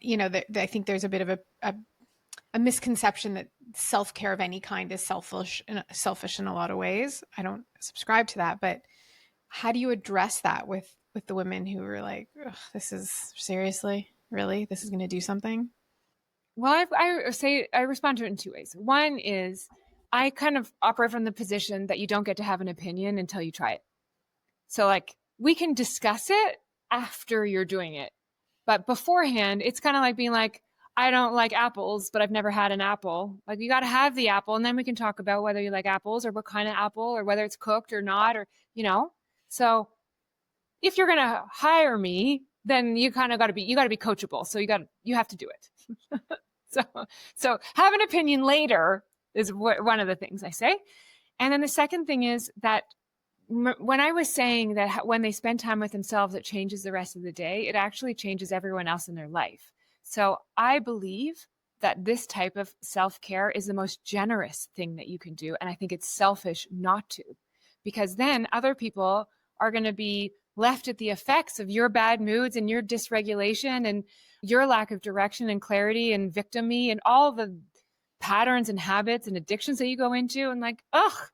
I think there's a bit of a misconception that self-care of any kind is selfish in a lot of ways. I don't subscribe to that, but how do you address that with the women who are like, this is seriously, really, this is going to do something? Well, I respond to it in two ways. One is I kind of operate from the position that you don't get to have an opinion until you try it. So like we can discuss it after you're doing it. But beforehand, it's kind of like being like, I don't like apples, but I've never had an apple. Like you got to have the apple, and then we can talk about whether you like apples or what kind of apple or whether it's cooked or not, or, So if you're going to hire me, then you kind of got to be coachable. So you have to do it. So have an opinion later is one of the things I say. And then the second thing is that when I was saying that when they spend time with themselves, it changes the rest of the day, it actually changes everyone else in their life. So I believe that this type of self-care is the most generous thing that you can do. And I think it's selfish not to, because then other people are going to be left at the effects of your bad moods and your dysregulation and your lack of direction and clarity and victim-y and all the patterns and habits and addictions that you go into. And like,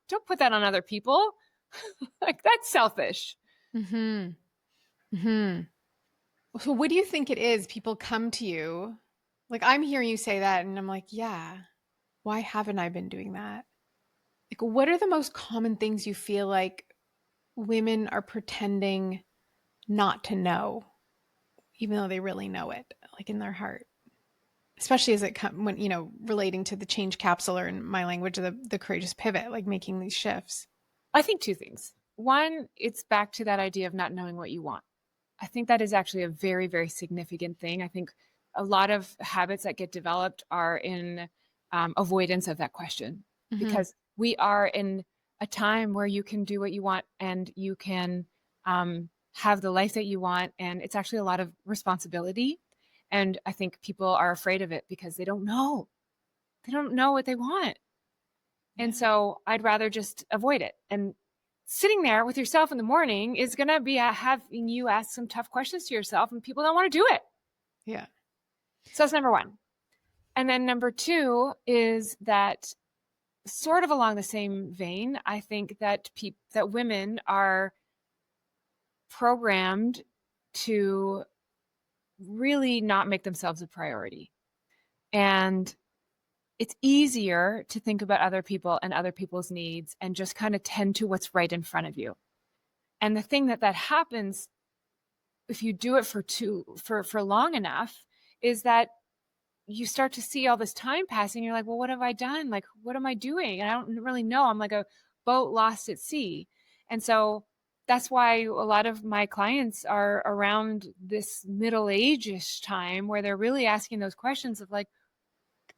don't put that on other people. Like that's selfish. Mm-hmm. Mm-hmm. So what do you think it is? People come to you, like I'm hearing you say that, and I'm like, yeah, why haven't I been doing that? Like, what are the most common things you feel like women are pretending not to know, even though they really know it, like in their heart? Especially as it when relating to the change capsule, or in my language, the courageous pivot, like making these shifts. I think two things. One, it's back to that idea of not knowing what you want. I think that is actually a very, very significant thing. I think a lot of habits that get developed are in avoidance of that question, Mm-hmm. because we are in a time where you can do what you want and you can have the life that you want. And it's actually a lot of responsibility. And I think people are afraid of it because they don't know. They don't know what they want. Yeah. And so I'd rather just avoid it. And sitting there with yourself in the morning is going to be having you ask some tough questions to yourself, and people don't want to do it. Yeah. So that's number one. And then number two is that, sort of along the same vein, I think that that women are programmed to really not make themselves a priority. And it's easier to think about other people and other people's needs and just kind of tend to what's right in front of you. And the thing that happens if you do it for long enough is that you start to see all this time passing. You're like, well, what have I done? Like, what am I doing? And I don't really know. I'm like a boat lost at sea. And so that's why a lot of my clients are around this middle age-ish time where they're really asking those questions of like,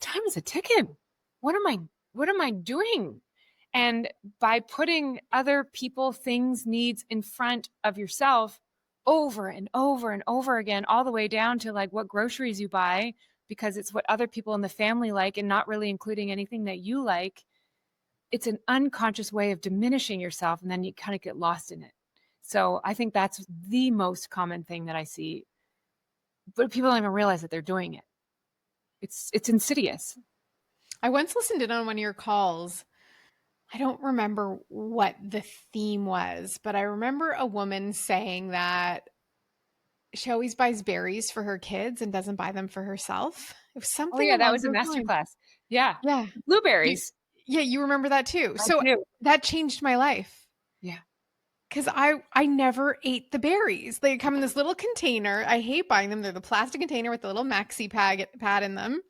time is a ticking. What am I doing? And by putting other people, things, needs in front of yourself over and over and over again, all the way down to like what groceries you buy, because it's what other people in the family like and not really including anything that you like, it's an unconscious way of diminishing yourself. And then you kind of get lost in it. So I think that's the most common thing that I see. But people don't even realize that they're doing it. It's insidious. I once listened in on one of your calls, I don't remember what the theme was, but I remember a woman saying that she always buys berries for her kids and doesn't buy them for herself. It was Oh something yeah, that along was a those lines. masterclass. Yeah. Yeah. You, Blueberries. yeah, you remember that too. I So do. that changed my life Yeah. because I never ate the berries. They come in this little container. I hate buying them. They're the plastic container with the little maxi pad in them.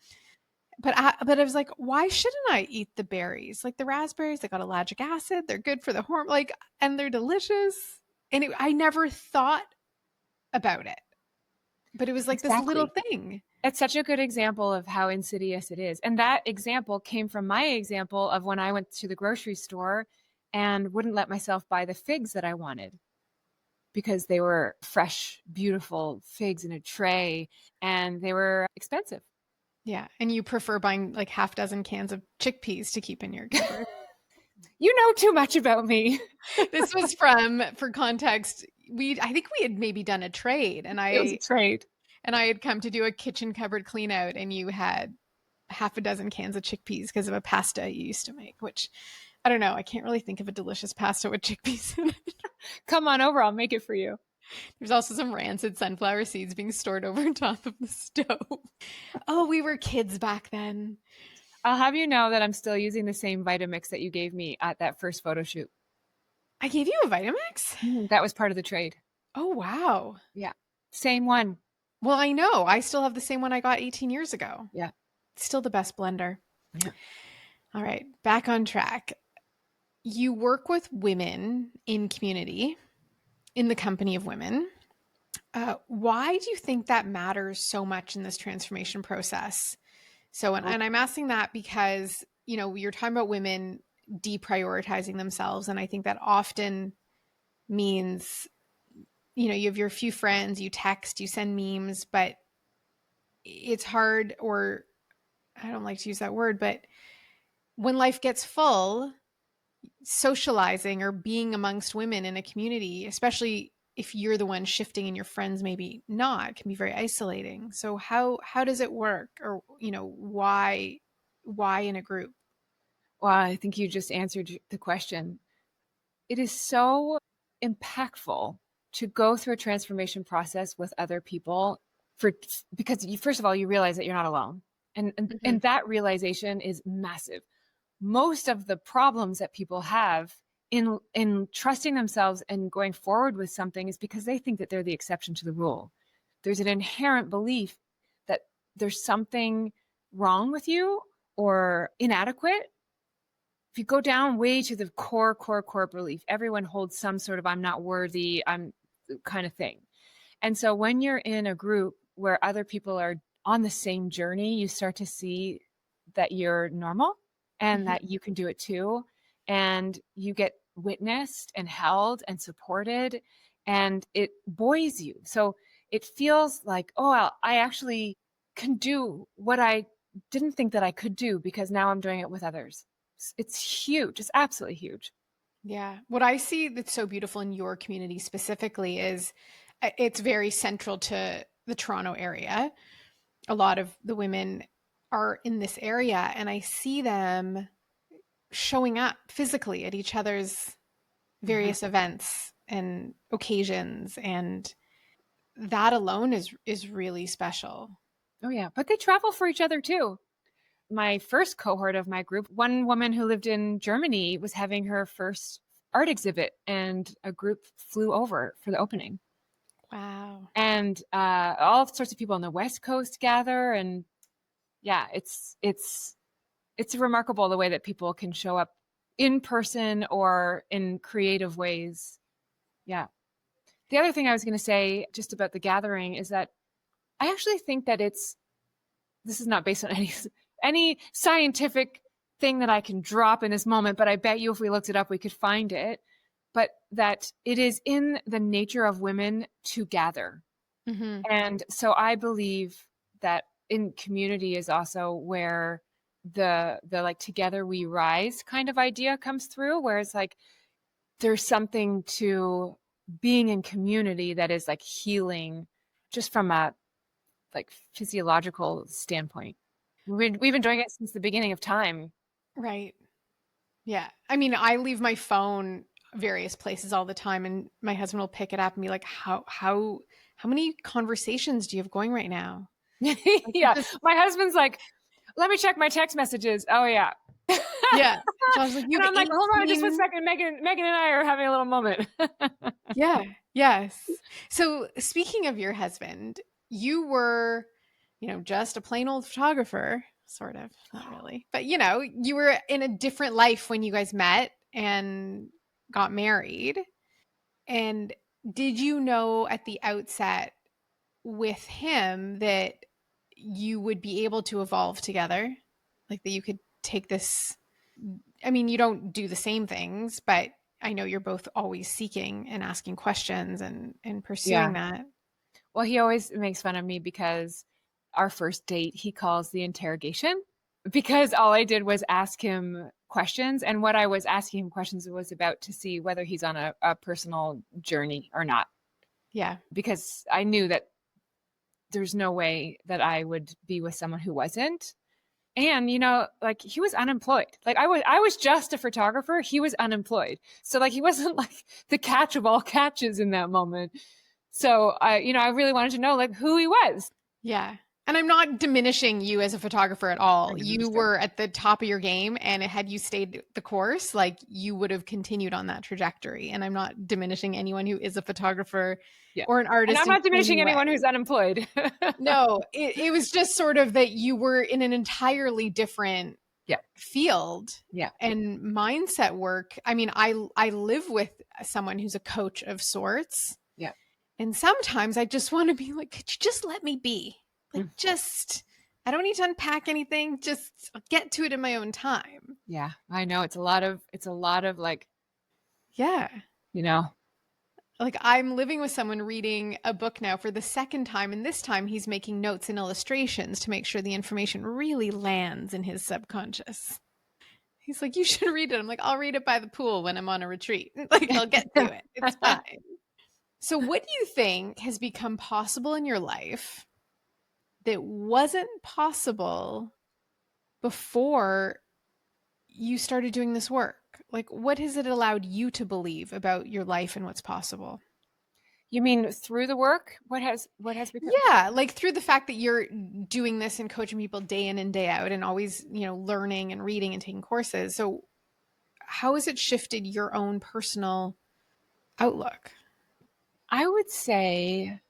But I was like, why shouldn't I eat the berries? Like the raspberries, they got ellagic acid. They're good for the hormone, like, and they're delicious. I never thought about it, but it was like this little Exactly. thing. It's such a good example of how insidious it is. And that example came from my example of when I went to the grocery store and wouldn't let myself buy the figs that I wanted because they were fresh, beautiful figs in a tray and they were expensive. Yeah, and you prefer buying like half dozen cans of chickpeas to keep in your cupboard. You know too much about me. This was for context. I think we had maybe done a trade, and It was a trade. I had come to do a kitchen cupboard clean out, and you had half a dozen cans of chickpeas because of a pasta you used to make, which I don't know. I can't really think of a delicious pasta with chickpeas in it. Come on over, I'll make it for you. There's also some rancid sunflower seeds being stored over top of the stove. Oh, we were kids back then. I'll have you know that I'm still using the same Vitamix that you gave me at that first photo shoot. I gave you a Vitamix? That was part of the trade. Oh, wow. Yeah. Same one. Well, I know. I still have the same one I got 18 years ago. Yeah. Still the best blender. Yeah. All right, back on track. You work with women in community, in the company of women. Why do you think that matters so much in this transformation process? So, and I'm asking that because, you're talking about women deprioritizing themselves. And I think that often means, you have your few friends, you text, you send memes, but it's hard, or I don't like to use that word, but when life gets full, socializing or being amongst women in a community, especially if you're the one shifting and your friends maybe not, can be very isolating. So how does it work, or why in a group? Well, I think you just answered the question. It is so impactful to go through a transformation process with other people because first of all, you realize that you're not alone. And, and, Mm-hmm. and that realization is massive. Most of the problems that people have in trusting themselves and going forward with something is because they think that they're the exception to the rule. There's an inherent belief that there's something wrong with you or inadequate. If you go down way to the core belief, everyone holds some sort of I'm not worthy, I'm kind of thing. And so when you're in a group where other people are on the same journey, you start to see that you're normal and Mm-hmm. that you can do it too. And you get witnessed and held and supported, and it buoys you. So it feels like, oh, well, I actually can do what I didn't think that I could do because now I'm doing it with others. It's huge. It's absolutely huge. Yeah. What I see that's so beautiful in your community specifically is it's very central to the Toronto area. A lot of the women are in this area, and I see them showing up physically at each other's Mhm. various events and occasions, and that alone is really special. Oh, yeah. But they travel for each other too. My first cohort of my group, one woman who lived in Germany was having her first art exhibit, and a group flew over for the opening. Wow. And all sorts of people on the West Coast gather. And yeah, it's remarkable the way that people can show up in person or in creative ways. Yeah. The other thing I was going to say just about the gathering is that I actually think that this is not based on any scientific thing that I can drop in this moment, but I bet you if we looked it up, we could find it. But that it is in the nature of women to gather. Mm-hmm. And so I believe that in community is also where the like together we rise kind of idea comes through, where it's like there's something to being in community that is like healing just from a like physiological standpoint. We've been doing it since the beginning of time. Right. Yeah. I mean, I leave my phone various places all the time, and my husband will pick it up and be like, how many conversations do you have going right now? Like it Yeah. just My husband's like, let me check my text messages. Oh yeah. yeah. John's like, you And have I'm like, hold on just 1 18. second. Megan and I are having a little moment. Yeah. Yes. So speaking of your husband, you were, just a plain old photographer, sort of, not really. But you were in a different life when you guys met and got married. And did you know at the outset with him that you would be able to evolve together? Like that you could take this, I mean, you don't do the same things, but I know you're both always seeking and asking questions and pursuing Yeah. that. Well, he always makes fun of me because our first date he calls the interrogation because all I did was ask him questions. And what I was asking him questions was about to see whether he's on a personal journey or not. Yeah. Because I knew that there's no way that I would be with someone who wasn't. And like he was unemployed. Like I was just a photographer. He was unemployed. So like he wasn't like the catch of all catches in that moment. So I really wanted to know like who he was. Yeah. And I'm not diminishing you as a photographer at all. You Understood. were at the top of your game, and had you stayed the course, like you would have continued on that trajectory. And I'm not diminishing anyone who is a photographer Yeah. or an And artist I'm in not diminishing any anyone way. who's unemployed. No, it was just sort of that you were in an entirely different Yeah. field Yeah. and mindset work. I mean, I live with someone who's a coach of sorts, Yeah. and sometimes I just want to be like, could you just let me be? Like Mm. just I don't need to unpack anything. Just I'll get to it in my own time. Yeah. I know it's a lot of like, Yeah. you know, Like I'm living with someone reading a book now for the second time, and this time he's making notes and illustrations to make sure the information really lands in his subconscious. He's like, you should read it. I'm like, I'll read it by the pool when I'm on a retreat. Like, I'll get to it. It's fine. So, what do you think has become possible in your life that wasn't possible before you started doing this work? Like, what has it allowed you to believe about your life and what's possible? you mean through the work? What has become? Yeah, like through the fact that you're doing this and coaching people day in and day out and always, learning and reading and taking courses. So, how has it shifted your own personal outlook? I would say,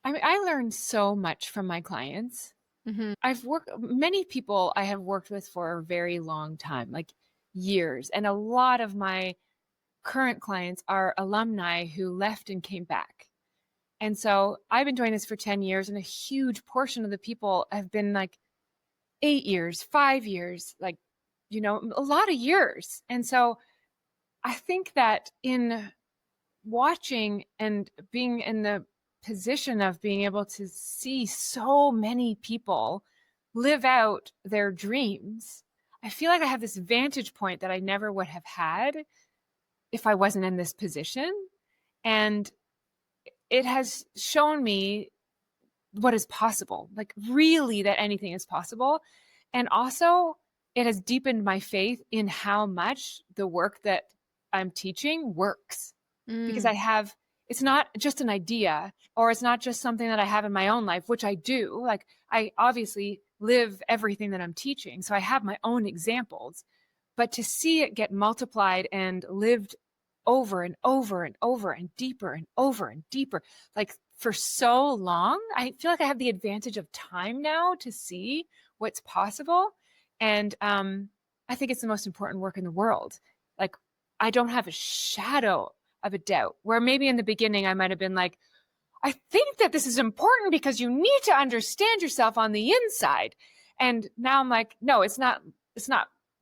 I mean, I learned so much from my clients. Mhm. Many people I have worked with for a very long time, like years. And a lot of my current clients are alumni who left and came back. And so I've been doing this for 10 years, and a huge portion of the people have been like 8 years, 5 years, like, a lot of years. And so I think that in watching and being in the position of being able to see so many people live out their dreams, I feel like I have this vantage point that I never would have had if I wasn't in this position. And it has shown me what is possible, like really that anything is possible. And also, it has deepened my faith in how much the work that I'm teaching works because Mm. it's not just an idea or it's not just something that I have in my own life, which I do. Like, I obviously live everything that I'm teaching. So I have my own examples, but to see it get multiplied and lived over and over and over and deeper and over and deeper, like for so long, I feel like I have the advantage of time now to see what's possible. And I think it's the most important work in the world. Like, I don't have a shadow of a doubt where maybe in the beginning I might have been like, I think that this is important because you need to understand yourself on the inside. And now I'm like, no, it's not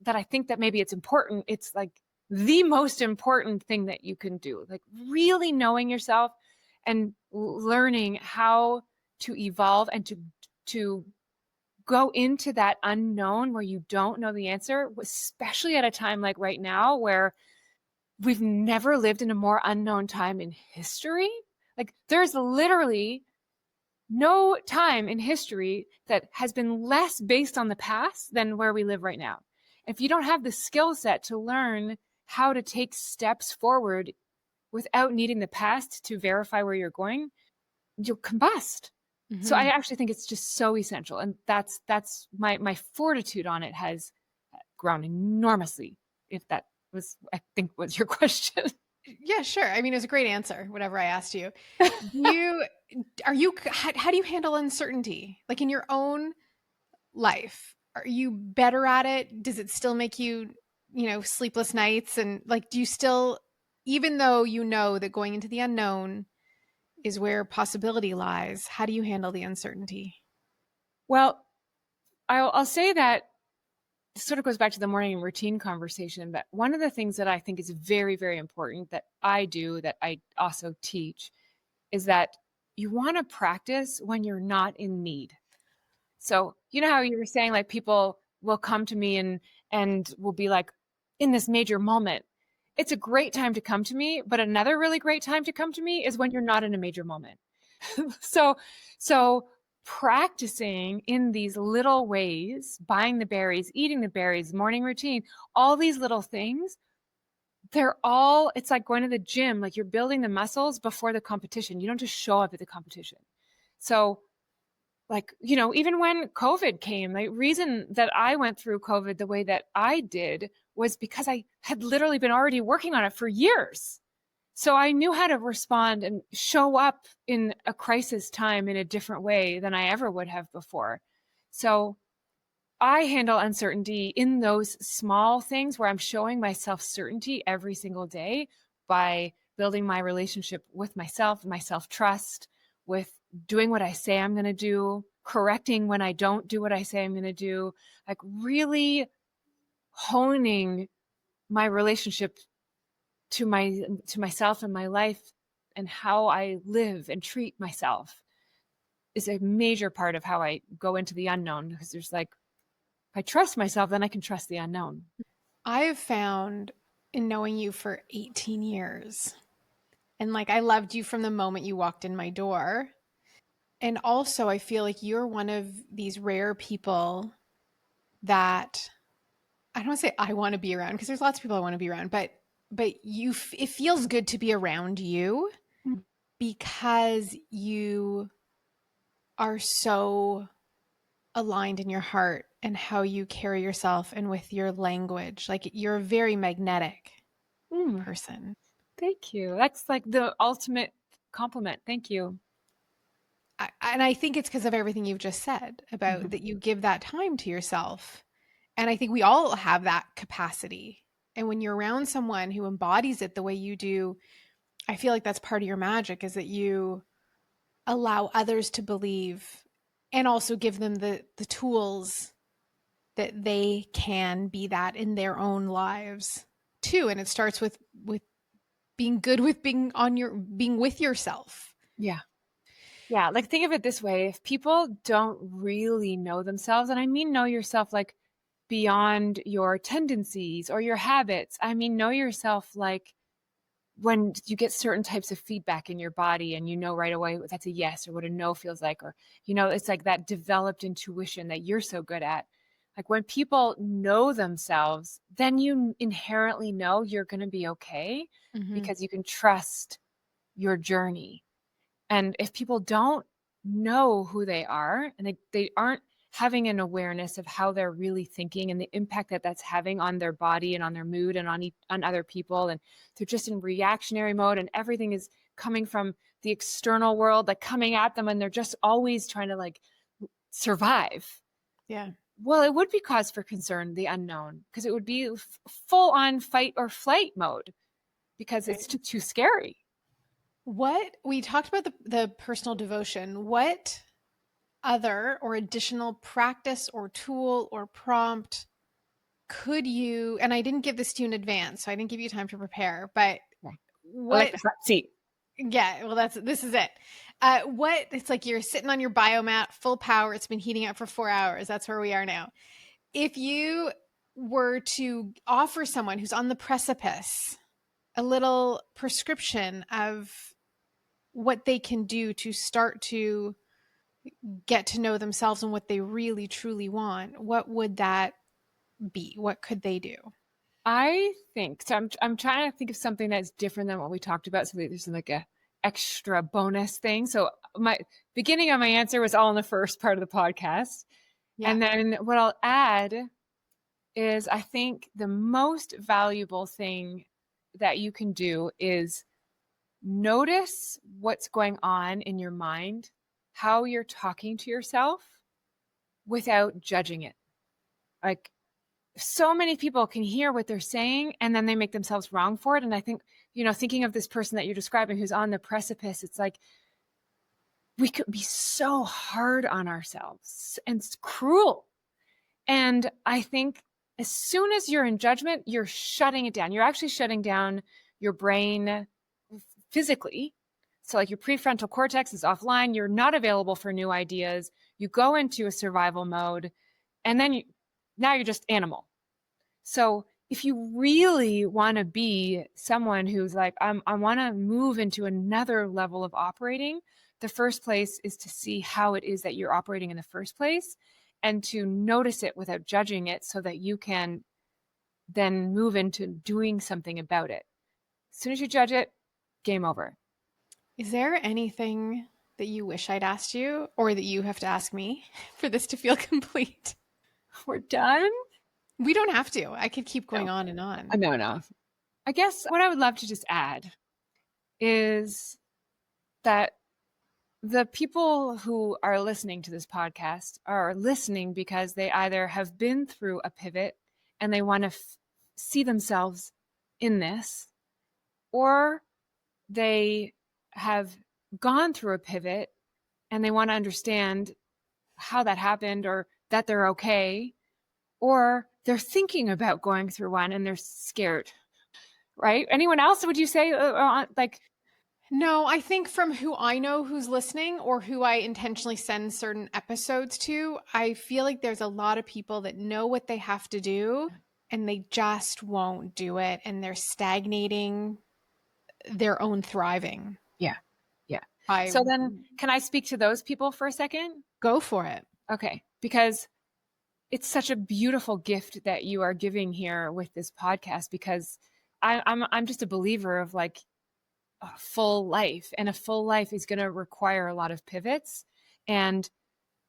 that I think that maybe it's important. It's like the most important thing that you can do. Like really knowing yourself and learning how to evolve and to go into that unknown where you don't know the answer, especially at a time like right now where we've never lived in a more unknown time in history. Like there's literally no time in history that has been less based on the past than where we live right now. If you don't have the skill set to learn how to take steps forward without needing the past to verify where you're going, you'll combust. So I actually think it's just so essential. And that's my fortitude on it has grown enormously, if that was, I think, was your question. Yeah, sure. I mean, it was a great answer, whatever I asked you. How do you handle uncertainty? Like in your own life, are you better at it? Does it still make you, sleepless nights? And like, do you still, even though you know that going into the unknown is where possibility lies, how do you handle the uncertainty? Well, I'll say that this sort of goes back to the morning routine conversation, but one of the things that I think is very, very important that I do, that I also teach, is that you want to practice when you're not in need. So, you know how you were saying, like, people will come to me and will be like, in this major moment. It's a great time to come to me, but another really great time to come to me is when you're not in a major moment. so so practicing in these little ways, buying the berries, eating the berries, morning routine, all these little things, it's like going to the gym, like you're building the muscles before the competition. You don't just show up at the competition. So like, even when COVID came, the reason that I went through COVID the way that I did was because I had literally been already working on it for years. So I knew how to respond and show up in a crisis time in a different way than I ever would have before. So I handle uncertainty in those small things where I'm showing myself certainty every single day by building my relationship with myself, my self-trust, with doing what I say I'm going to do, correcting when I don't do what I say I'm going to do, like really honing my relationship to myself and my life and how I live and treat myself is a major part of how I go into the unknown, because there's like, if I trust myself, then I can trust the unknown. I have found in knowing you for 18 years, and like I loved you from the moment you walked in my door. And also, I feel like you're one of these rare people that I don't want to say I want to be around because there's lots of people I want to be around, but it feels good to be around you Mm. because you are so aligned in your heart and how you carry yourself and with your language. Like you're a very magnetic Mm, person. thank you. That's like the ultimate compliment. Thank you. And I think it's because of everything you've just said about Mhm. that you give that time to yourself. And I think we all have that capacity. And when you're around someone who embodies it the way you do, I feel like that's part of your magic is that you allow others to believe and also give them the tools that they can be that in their own lives too. And it starts with being good with being with yourself. Yeah. Yeah. Like think of it this way. If people don't really know themselves, and I mean know yourself like beyond your tendencies or your habits, I mean know yourself like when you get certain types of feedback in your body and you know right away that's a yes or what a no feels like, or it's like that developed intuition that you're so good at. Like when people know themselves, then you inherently know you're going to be okay Mm-hmm. because you can trust your journey. And if people don't know who they are and they aren't having an awareness of how they're really thinking and the impact that that's having on their body and on their mood and on other people, and they're just in reactionary mode and everything is coming from the external world, like coming at them, and they're just always trying to like survive. Yeah. Well, it would be cause for concern, the unknown, because it would be full on fight or flight mode because it's Right. too scary. What we talked about the personal devotion. What other or additional practice or tool or prompt could you, and I didn't give this to you in advance, so I didn't give you time to prepare, but Yeah. I like what, the front seat. yeah, well, this is it. What, it's like you're sitting on your biomat, full power, it's been heating up for 4 hours. That's where we are now. If you were to offer someone who's on the precipice a little prescription of what they can do to start to get to know themselves and what they really truly want, what would that be? What could they do? I think so. I'm trying to think of something that's different than what we talked about. So there's like a extra bonus thing. So my beginning of my answer was all in the first part of the podcast. Yeah. And then what I'll add is I think the most valuable thing that you can do is notice what's going on in your mind, how you're talking to yourself without judging it. Like, so many people can hear what they're saying and then they make themselves wrong for it. And I think, thinking of this person that you're describing who's on the precipice, it's like we could be so hard on ourselves and it's cruel. And I think as soon as you're in judgment, you're shutting it down. You're actually shutting down your brain physically. So like your prefrontal cortex is offline. You're not available for new ideas. You go into a survival mode and then now you're just animal. So if you really want to be someone who's like, I want to move into another level of operating, the first place is to see how it is that you're operating in the first place and to notice it without judging it so that you can then move into doing something about it. As soon as you judge it, game over. Is there anything that you wish I'd asked you or that you have to ask me for this to feel complete? We're done? We don't have to. I could keep going No. on and on. No. I guess what I would love to just add is that the people who are listening to this podcast are listening because they either have been through a pivot and they want to see themselves in this, or they have gone through a pivot and they want to understand how that happened or that they're okay, or they're thinking about going through one and they're scared, right? Anyone else, would you say like? No, I think from who I know who's listening or who I intentionally send certain episodes to, I feel like there's a lot of people that know what they have to do and they just won't do it and they're stagnating their own thriving. Yeah. I So then can I speak to those people for a second? Go for it. Okay. Because it's such a beautiful gift that you are giving here with this podcast, because I'm just a believer of like a full life, and a full life is going to require a lot of pivots, and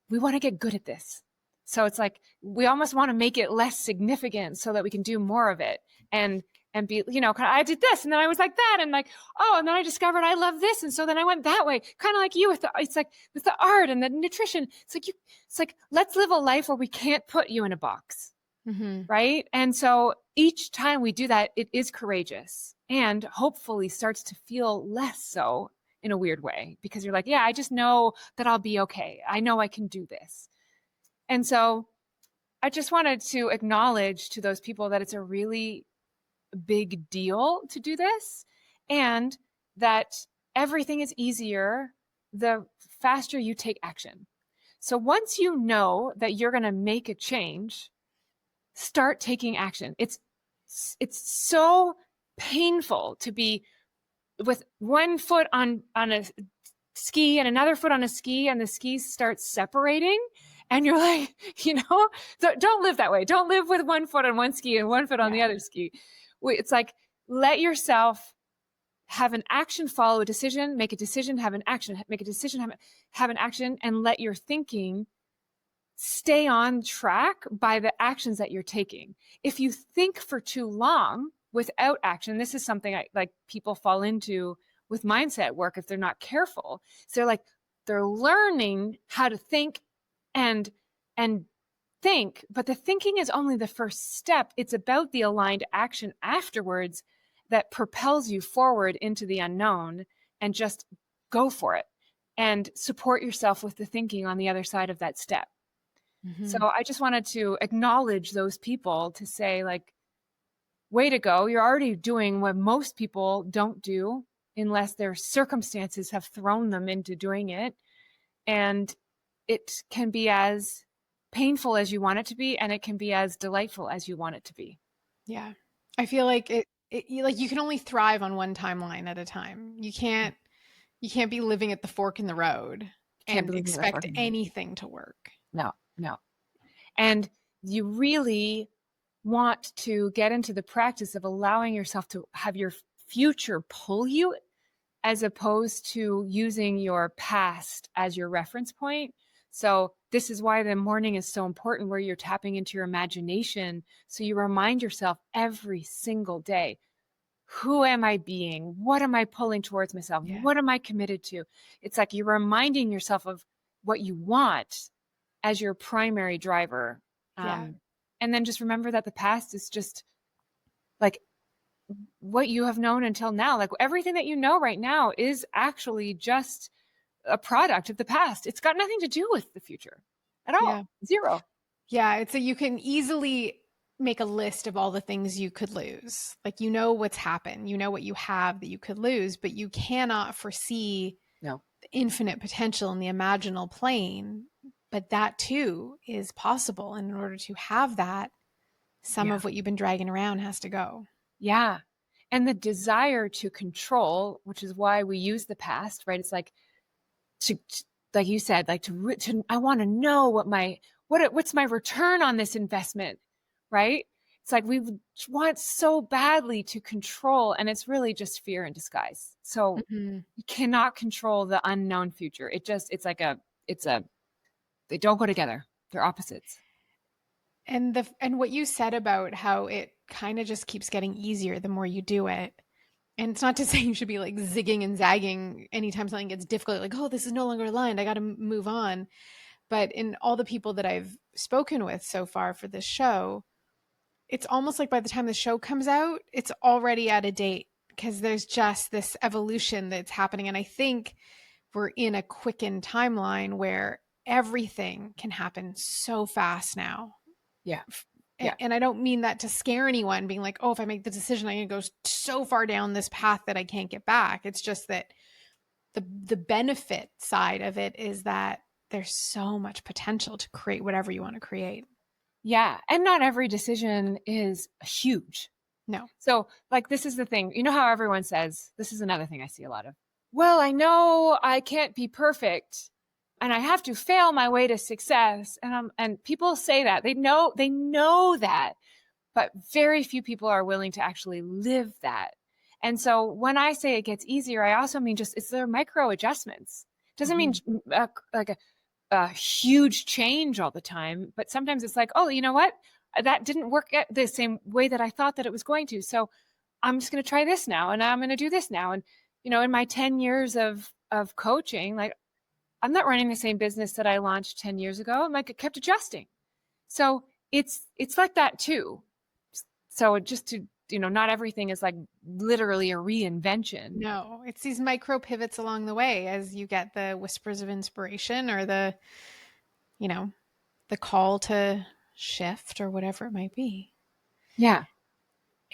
we want to get good at this. So it's like we almost want to make it less significant so that we can do more of it and be, I did this and then I was like that and like, oh, and then I discovered I love this. And so then I went that way, kind of like you with it's like with the art and the nutrition. It's like, let's live a life where we can't put you in a box. Mm-hmm. Right. And so each time we do that, it is courageous and hopefully starts to feel less so in a weird way, because you're like, yeah, I just know that I'll be okay. I know I can do this. And so I just wanted to acknowledge to those people that it's a really big deal to do this, and that everything is easier the faster you take action. So once you know that you're going to make a change, start taking action. It's so painful to be with one foot on a ski and another foot on a ski, and the skis start separating, and you're like, don't live that way. Don't live with one foot on one ski and one foot on the other ski. It's like, let yourself have an action, follow a decision, make a decision, have an action, make a decision, have an action, and let your thinking stay on track by the actions that you're taking. If you think for too long without action, this is something people fall into with mindset work if they're not careful. So they're learning how to think and think, but the thinking is only the first step. It's about the aligned action afterwards that propels you forward into the unknown, and just go for it and support yourself with the thinking on the other side of that step. Mm-hmm. So I just wanted to acknowledge those people to say, like, way to go. You're already doing what most people don't do unless their circumstances have thrown them into doing it. And it can be as painful as you want it to be, and it can be as delightful as you want it to be. Yeah. I feel like you can only thrive on one timeline at a time. You can't be living at the fork in the road and expect anything to work. No. And you really want to get into the practice of allowing yourself to have your future pull you, as opposed to using your past as your reference point. So this is why the morning is so important, where you're tapping into your imagination. So you remind yourself every single day, who am I being? What am I pulling towards myself? Yeah. What am I committed to? It's like you're reminding yourself of what you want as your primary driver. Yeah. And then just remember that the past is just like what you have known until now. Like everything that you know right now is actually just a product of the past. It's got nothing to do with the future at all. Yeah. Zero. Yeah. It's you can easily make a list of all the things you could lose. Like, you know what's happened, you know what you have that you could lose, but you cannot foresee No. the infinite potential in the imaginal plane. But that too is possible. And in order to have that, some of what you've been dragging around has to go. Yeah. And the desire to control, which is why we use the past, right? It's like to like you said, like to I want to know what's my return on this investment, right? It's like we want so badly to control, and it's really just fear in disguise. So you cannot control the unknown future. It's they don't go together. They're opposites. And what you said about how it kind of just keeps getting easier the more you do it. And it's not to say you should be like zigging and zagging anytime something gets difficult, like, oh, this is no longer aligned, I got to move on. But in all the people that I've spoken with so far for this show, it's almost like by the time the show comes out, it's already out of date, because there's just this evolution that's happening. And I think we're in a quickened timeline where everything can happen so fast now. Yeah. And I don't mean that to scare anyone, being like, oh, if I make the decision, I'm going to go so far down this path that I can't get back. It's just that the benefit side of it is that there's so much potential to create whatever you want to create. Yeah. And not every decision is huge. No. So like, this is the thing, you know how everyone says, this is another thing I see a lot of, well, I know I can't be perfect and I have to fail my way to success. And people say that they know that, but very few people are willing to actually live that. And so when I say it gets easier, I also mean it's their micro adjustments. Doesn't mean like a huge change all the time, but sometimes it's like, oh, you know what? That didn't work the same way that I thought that it was going to. So I'm just going to try this now, and I'm going to do this now. And, in my 10 years of coaching, like, I'm not running the same business that I launched 10 years ago. I'm like, it kept adjusting. So it's like that too. So just to, not everything is like literally a reinvention. No, it's these micro pivots along the way as you get the whispers of inspiration or the call to shift or whatever it might be. Yeah.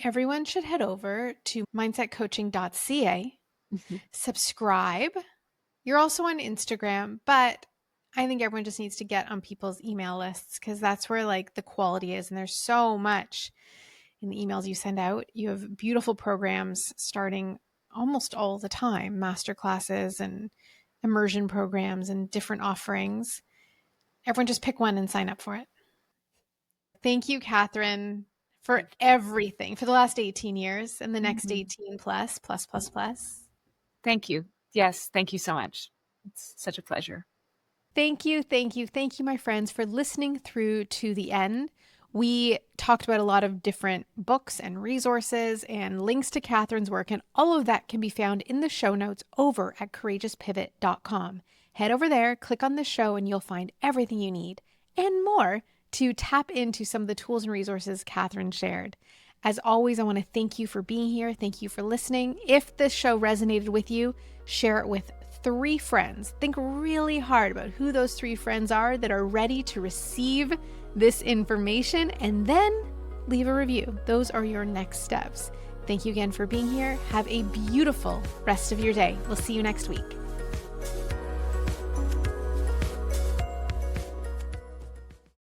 Everyone should head over to mindsetcoaching.ca, subscribe. You're also on Instagram, but I think everyone just needs to get on people's email lists, because that's where like the quality is. And there's so much in the emails you send out. You have beautiful programs starting almost all the time, masterclasses and immersion programs and different offerings. Everyone just pick one and sign up for it. Thank you, Catherine, for everything for the last 18 years and the next 18 plus. Thank you. Yes. Thank you so much. It's such a pleasure. Thank you, my friends, for listening through to the end. We talked about a lot of different books and resources and links to Catherine's work, and all of that can be found in the show notes over at courageouspivot.com. Head over there, click on the show, and you'll find everything you need and more to tap into some of the tools and resources Catherine shared. As always, I want to thank you for being here. Thank you for listening. If this show resonated with you, share it with 3 friends. Think really hard about who those 3 friends are that are ready to receive this information, and then leave a review. Those are your next steps. Thank you again for being here. Have a beautiful rest of your day. We'll see you next week.